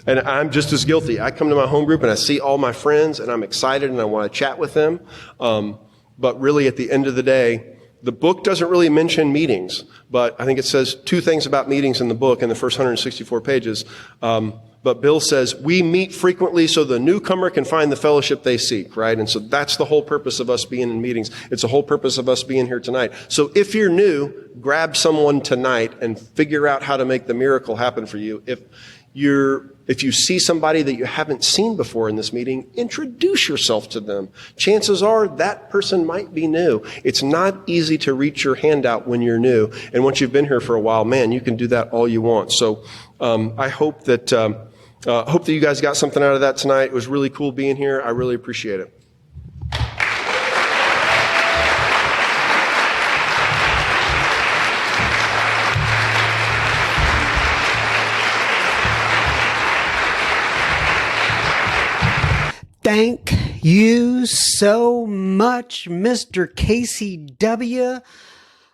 And I'm just as guilty. I come to my home group and I see all my friends and I'm excited and I want to chat with them. But really at the end of the day, the book doesn't really mention meetings, but I think it says 2 things about meetings in the book in the first 164 pages. But Bill says, we meet frequently so the newcomer can find the fellowship they seek, right? And so that's the whole purpose of us being in meetings. It's the whole purpose of us being here tonight. So if you're new, grab someone tonight and figure out how to make the miracle happen for you. If you see somebody that you haven't seen before in this meeting, introduce yourself to them. Chances are that person might be new. It's not easy to reach your hand out when you're new. And once you've been here for a while, man, you can do that all you want. So I hope that you guys got something out of that tonight. It was really cool being here. I really appreciate it.
Thank you so much, Mr. Casey W.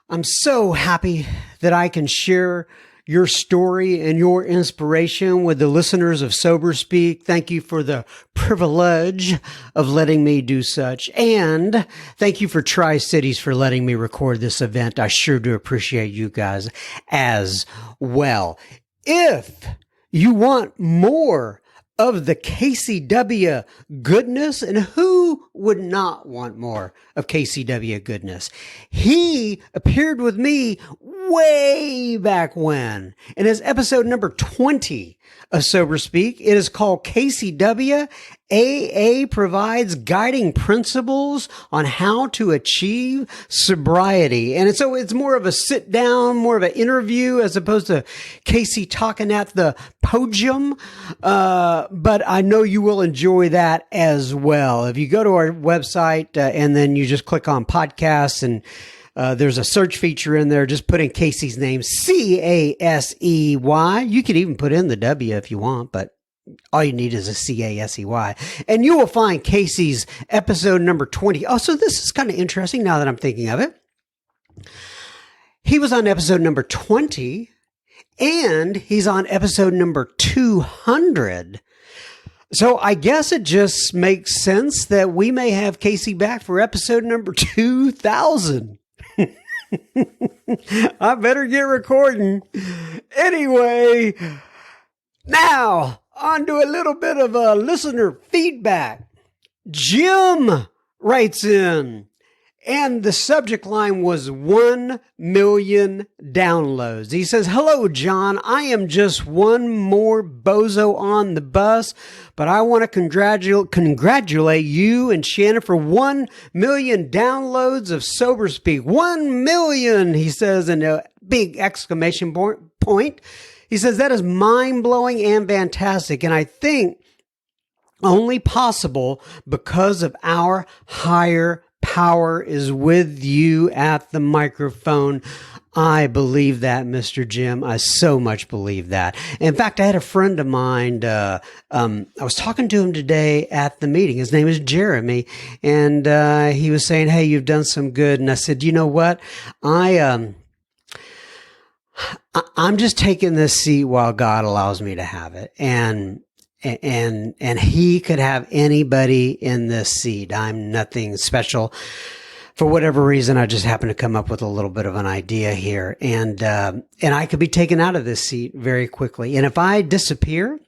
I'm so happy that I can share your story and your inspiration with the listeners of Sober Speak. Thank you for the privilege of letting me do such. And thank you for Tri-Cities for letting me record this event. I sure do appreciate you guys as well. If you want more of the KCW goodness, and who would not want more of KCW goodness? He appeared with me way back when. In his episode number 20 of Sober Speak, it is called KCW AA provides guiding principles on how to achieve sobriety. And so it's more of a sit down, more of an interview as opposed to Casey talking at the podium. But I know you will enjoy that as well. If you go to our website and then you just click on podcasts and there's a search feature in there. Just put in Casey's name, Casey. You could even put in the W if you want, but all you need is a Casey. And you will find Casey's episode number 20. Oh, so this is kind of interesting now that I'm thinking of it. He was on episode number 20, and he's on episode number 200. So I guess it just makes sense that we may have Casey back for episode number 2000. I better get recording. Anyway, Now, on to a little bit of listener feedback. Jim writes in, and the subject line was 1 million downloads. He says, hello, John. I am just one more bozo on the bus, but I want to congratulate you and Shannon for 1 million downloads of Sober Speak. 1 million, he says, in a big exclamation point. He says, that is mind-blowing and fantastic, and I think only possible because of our higher power is with you at the microphone. I believe that, Mr. Jim. I so much believe that. In fact, I had a friend of mine, I was talking to him today at the meeting. His name is Jeremy, and he was saying, hey, you've done some good. And I said, you know what? I'm just taking this seat while God allows me to have it. And he could have anybody in this seat. I'm nothing special. For whatever reason, I just happened to come up with a little bit of an idea here. And I could be taken out of this seat very quickly. And if I disappear,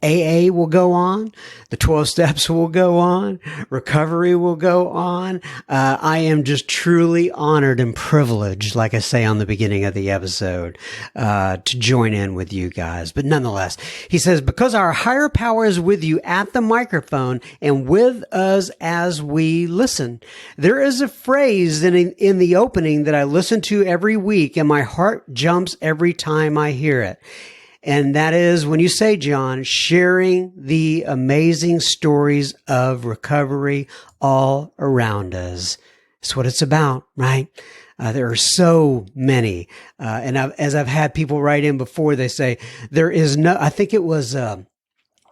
AA will go on. The 12 steps will go on. Recovery will go on. I am just truly honored and privileged, like I say on the beginning of the episode, to join in with you guys. But nonetheless, he says, because our higher power is with you at the microphone and with us as we listen. There is a phrase in the opening that I listen to every week, and my heart jumps every time I hear it. And that is when you say, John, sharing the amazing stories of recovery all around us. That's what it's about, right? There are so many. As I've had people write in before, they say, I think it was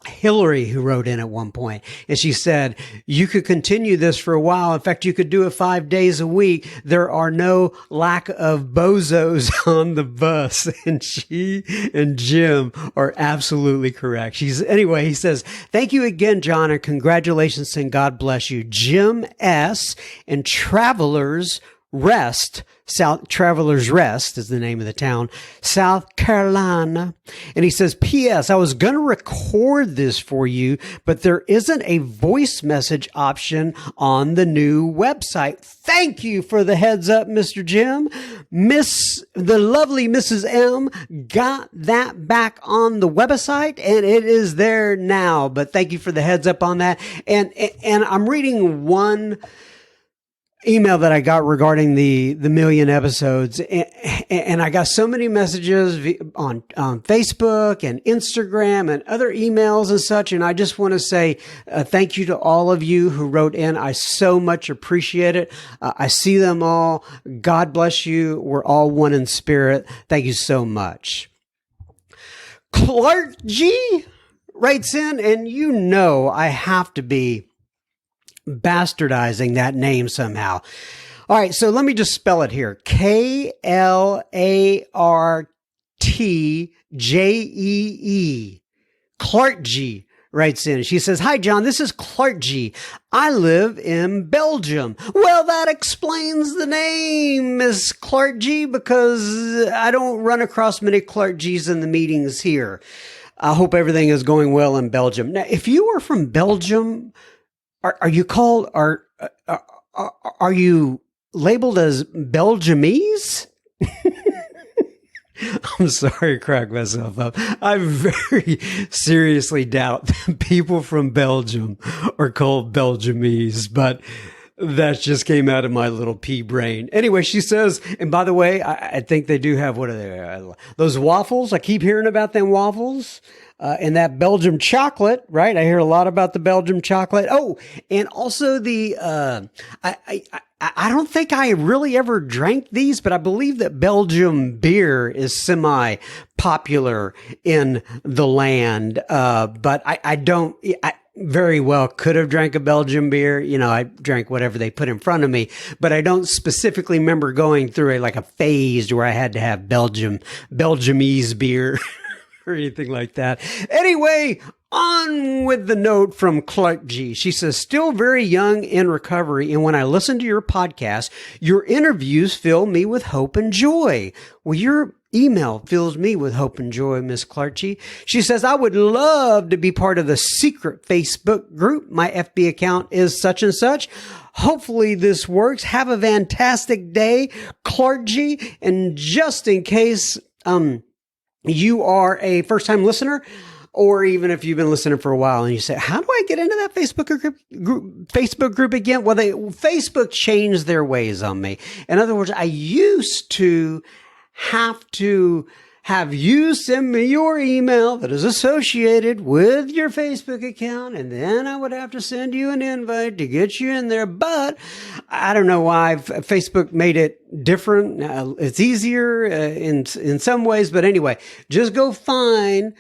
Hillary who wrote in at one point, and she said, you could continue this for a while. In fact, you could do it 5 days a week. There are no lack of bozos on the bus. And she and Jim are absolutely correct. Anyway, he says, thank you again, John, and congratulations and God bless you. Jim S. and Travelers Rest is the name of the town, South Carolina. And he says, P.S. I was going to record this for you, but there isn't a voice message option on the new website. Thank you for the heads up, Mr. Jim. The lovely Mrs. M got that back on the website, and it is there now. But thank you for the heads up on that. And I'm reading one email that I got regarding the million episodes, and I got so many messages on Facebook and Instagram and other emails and such, and I just want to say thank you to all of you who wrote in. I so much appreciate it. I see them all. God bless you. We're all one in spirit. Thank you so much. Clark G writes in, and you know I have to be bastardizing that name somehow. All right, so let me just spell it here. Klartjee. Clark G writes in. She says, hi, John, this is Clark G. I live in Belgium. Well, that explains the name, Miss Clark G, because I don't run across many Clark G's in the meetings here. I hope everything is going well in Belgium. Now, if you are from Belgium, are you labeled as Belgiumese? I'm sorry to crack myself up. I very seriously doubt that people from Belgium are called Belgiumese, but that just came out of my little pea brain. Anyway, she says, and by the way, I think they do have, what are they? Those waffles. I keep hearing about them waffles. And that Belgium chocolate, right? I hear a lot about the Belgium chocolate. Oh, and also I don't think I really ever drank these, but I believe that Belgium beer is semi-popular in the land. But I very well could have drank a Belgian beer. You know, I drank whatever they put in front of me, but I don't specifically remember going through a phase where I had to have Belgiumese beer. Or anything like that. Anyway, on with the note from Clark G. She says, still very young in recovery, and when I listen to your podcast, your interviews fill me with hope and joy. Well, email fills me with hope and joy, Miss Clarchie. She says, I would love to be part of the secret Facebook group. My FB account is such and such. Hopefully this works. Have a fantastic day, Clarchie. And just in case you are a first-time listener, or even if you've been listening for a while and you say, how do I get into that Facebook group again? Well, Facebook changed their ways on me. In other words, I used to have to have you send me your email that is associated with your Facebook account, and then I would have to send you an invite to get you in there. But I don't know why Facebook made it different. It's easier in some ways, but anyway, just go find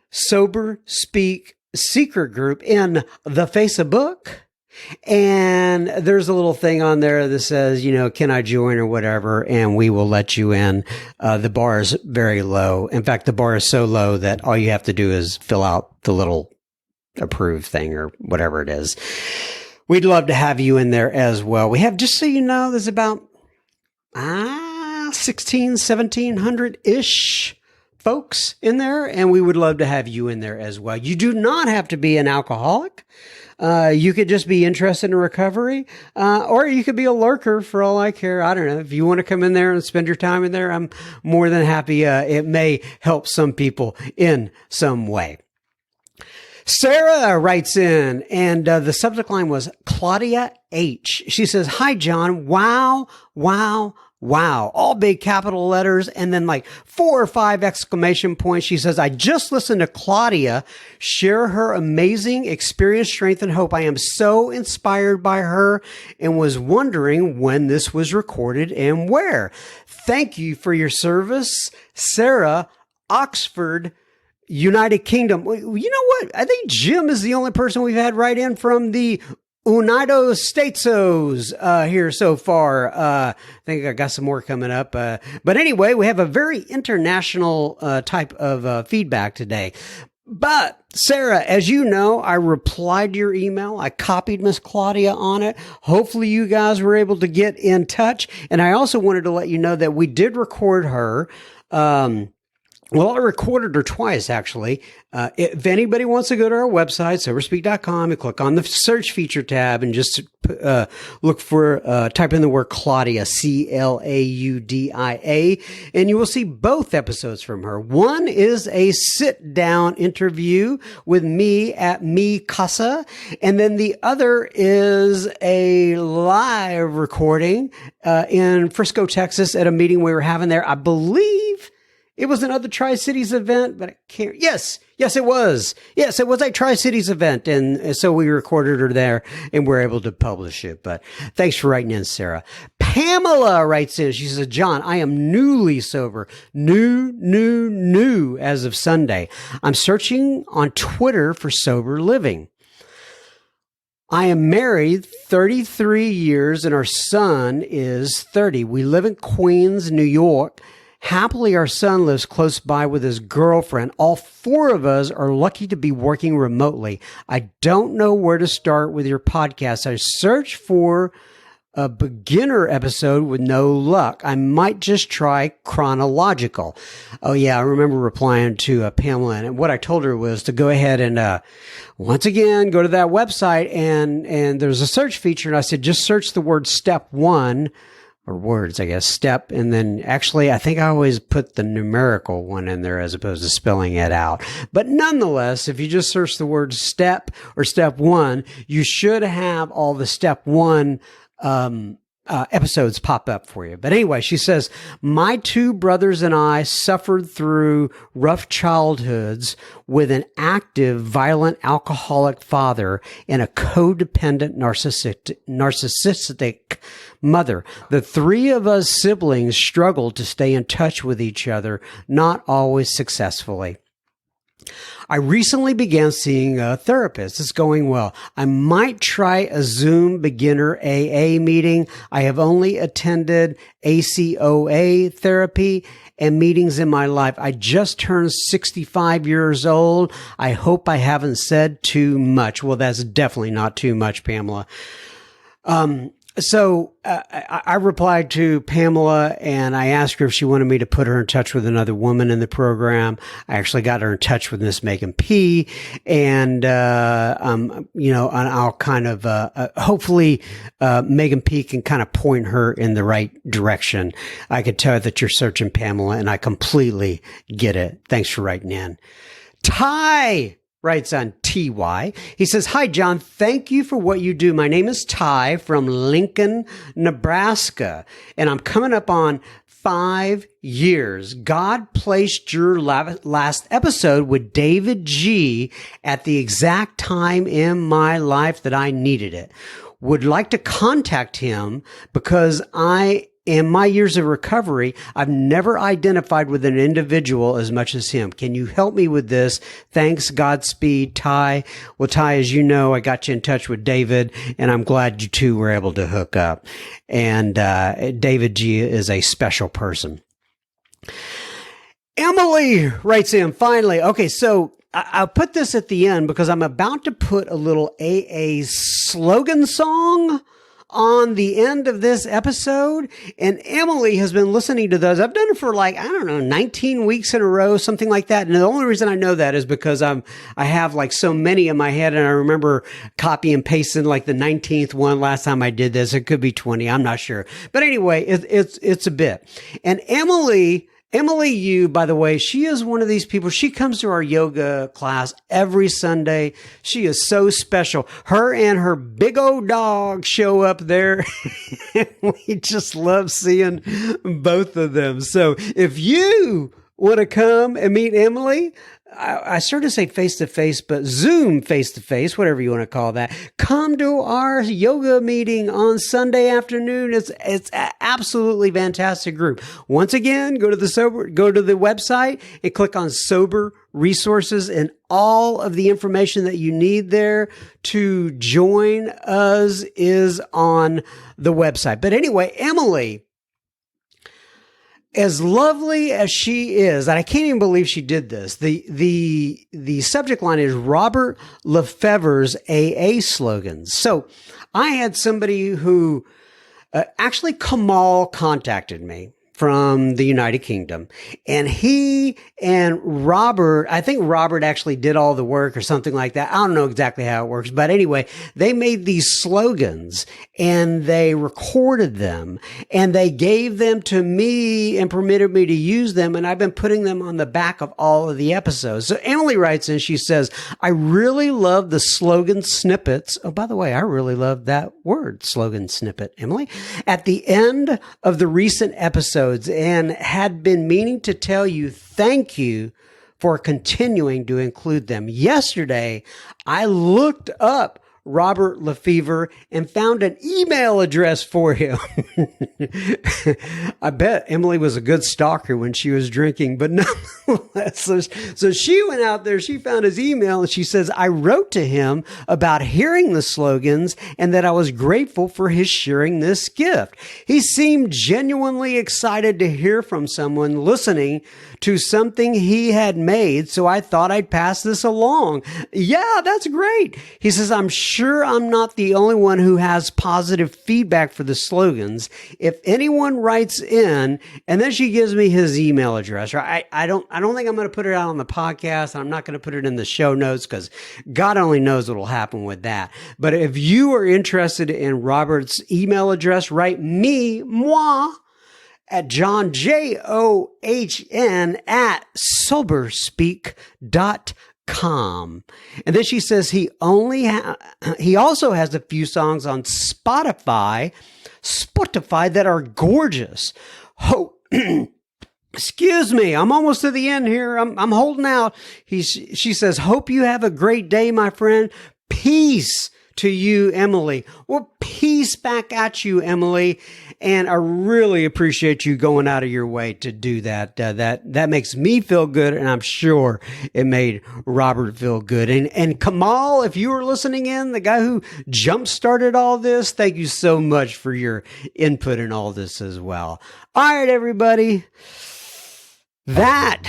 Sober Speak Secret Group in the Facebook. And there's a little thing on there that says, can I join or whatever? And we will let you in. The bar is very low. In fact, the bar is so low that all you have to do is fill out the little approve thing or whatever it is. We'd love to have you in there as well. We have, just so you know, there's about 1,700-ish folks in there, and we would love to have you in there as well. You do not have to be an alcoholic. You could just be interested in recovery, or you could be a lurker for all I care. I don't know. If you want to come in there and spend your time in there, I'm more than happy. It may help some people in some way. Sarah writes in, and the subject line was Claudia H. She says, hi, John. Wow, wow, wow. All big capital letters and then like 4 or 5 exclamation points. She says, I just listened to Claudia share her amazing experience, strength, and hope. I am so inspired by her and was wondering when this was recorded and where. Thank you for your service, Sarah, Oxford, United Kingdom. You know what? I think Jim is the only person we've had write in from the United Statesos here so far. I think I got some more coming up. But anyway, we have a very international type of feedback today. But Sarah, as you know, I replied to your email. I copied Miss Claudia on it. Hopefully you guys were able to get in touch. And I also wanted to let you know that we did record her. Well, I recorded her twice, actually. If anybody wants to go to our website, soberspeak.com, and click on the search feature tab and just look for, type in the word Claudia, Claudia, and you will see both episodes from her. One is a sit-down interview with me at Mi Casa, and then the other is a live recording in Frisco, Texas, at a meeting we were having there. I believe it was another Tri-Cities event, but I can't. Yes, it was. Yes, it was a Tri-Cities event. And so we recorded her there and we're able to publish it. But thanks for writing in, Sarah. Pamela writes in. She says, John, I am newly sober. New as of Sunday. I'm searching on Twitter for sober living. I am married 33 years and our son is 30. We live in Queens, New York. Happily, our son lives close by with his girlfriend. All 4 of us are lucky to be working remotely. I don't know where to start with your podcast. I searched for a beginner episode with no luck. I might just try chronological. Oh yeah, I remember replying to Pamela, and what I told her was to go ahead and once again go to that website and there's a search feature, and I said just search the word step 1. Or words, I guess, step. And then actually, I think I always put the numerical one in there as opposed to spelling it out. But nonetheless, if you just search the word step or step 1, you should have all the step 1 episodes pop up for you. But anyway, she says, my 2 brothers and I suffered through rough childhoods with an active, violent, alcoholic father and a codependent, narcissistic mother. The 3 of us siblings struggled to stay in touch with each other, not always successfully. I recently began seeing a therapist. It's going well. I might try a Zoom beginner AA meeting. I have only attended ACOA therapy and meetings in my life. I just turned 65 years old. I hope I haven't said too much. Well, that's definitely not too much, Pamela. So I replied to Pamela and I asked her if she wanted me to put her in touch with another woman in the program. I actually got her in touch with Miss Megan P. And, and I'll kind of, hopefully, Megan P can kind of point her in the right direction. I could tell that you're searching Pamela and I completely get it. Thanks for writing in. Ty writes on TY. He says, "Hi, John. Thank you for what you do. My name is Ty from Lincoln, Nebraska, and I'm coming up on 5 years. God placed your last episode with David G at the exact time in my life that I needed it. Would like to contact him because in my years of recovery, I've never identified with an individual as much as him. Can you help me with this? Thanks. Godspeed, Ty." Well, Ty, as you know, I got you in touch with David, and I'm glad you two were able to hook up. And David G is a special person. Emily writes in, finally. Okay, so I'll put this at the end because I'm about to put a little AA slogan song on the end of this episode, and Emily has been listening to those. I've done it for 19 weeks in a row, something like that. And the only reason I know that is because I have so many in my head, and I remember copy and pasting the 19th one last time I did this. It could be 20. I'm not sure. But anyway, it's a bit. And Emily Yu, by the way, she is one of these people. She comes to our yoga class every Sunday. She is so special. Her and her big old dog show up there. We just love seeing both of them. So if you want to come and meet Emily, I started to say face-to-face, but Zoom face-to-face, whatever you want to call that. Come to our yoga meeting on Sunday afternoon. It's an absolutely fantastic group. Once again, go to the website and click on Sober Resources, and all of the information that you need there to join us is on the website. But anyway, Emily, as lovely as she is, and I can't even believe she did this, the subject line is Robert Lefebvre's AA slogans. So I had somebody who, actually Kamal contacted me from the United Kingdom, and he and Robert, I think Robert actually did all the work or something like that. I don't know exactly how it works, but anyway, they made these slogans and they recorded them and they gave them to me and permitted me to use them. And I've been putting them on the back of all of the episodes. So Emily writes in, she says, "I really love the slogan snippets." Oh, by the way, I really love that word, slogan snippet, Emily, "at the end of the recent episodes, and had been meaning to tell you thank you for continuing to include them. Yesterday, I looked up Robert Lefebvre and found an email address for him." I bet Emily was a good stalker when she was drinking, but nonetheless, so she went out there, she found his email, and she says, "I wrote to him about hearing the slogans and that I was grateful for his sharing this gift. He seemed genuinely excited to hear from someone listening to something he had made, so I thought I'd pass this along." Yeah, that's great. He says, "I'm sure I'm not the only one who has positive feedback for the slogans. If anyone writes in," and then she gives me his email address. Right? I don't think I'm going to put it out on the podcast. I'm not going to put it in the show notes because God only knows what will happen with that. But if you are interested in Robert's email address, write moi, at John, JOHN, at soberspeak.com. And then she says he also has a few songs on Spotify that are gorgeous. Excuse me, I'm almost to the end here. I'm holding out. She says, "Hope you have a great day, my friend. Peace to you, Emily." Well, peace back at you, Emily. And I really appreciate you going out of your way to do that. That makes me feel good, and I'm sure it made Robert feel good. And Kamal, if you were listening in, the guy who jump-started all this, thank you so much for your input in all this as well. All right, everybody. That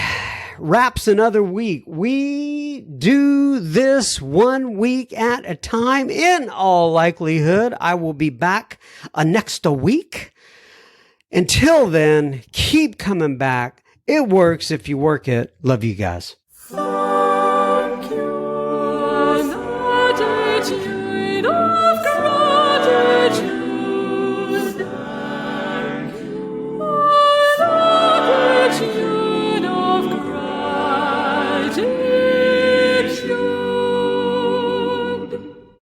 wraps another week. We do this 1 week at a time. In all likelihood, I will be back next week. Until then, keep coming back. It works if you work it. Love you guys.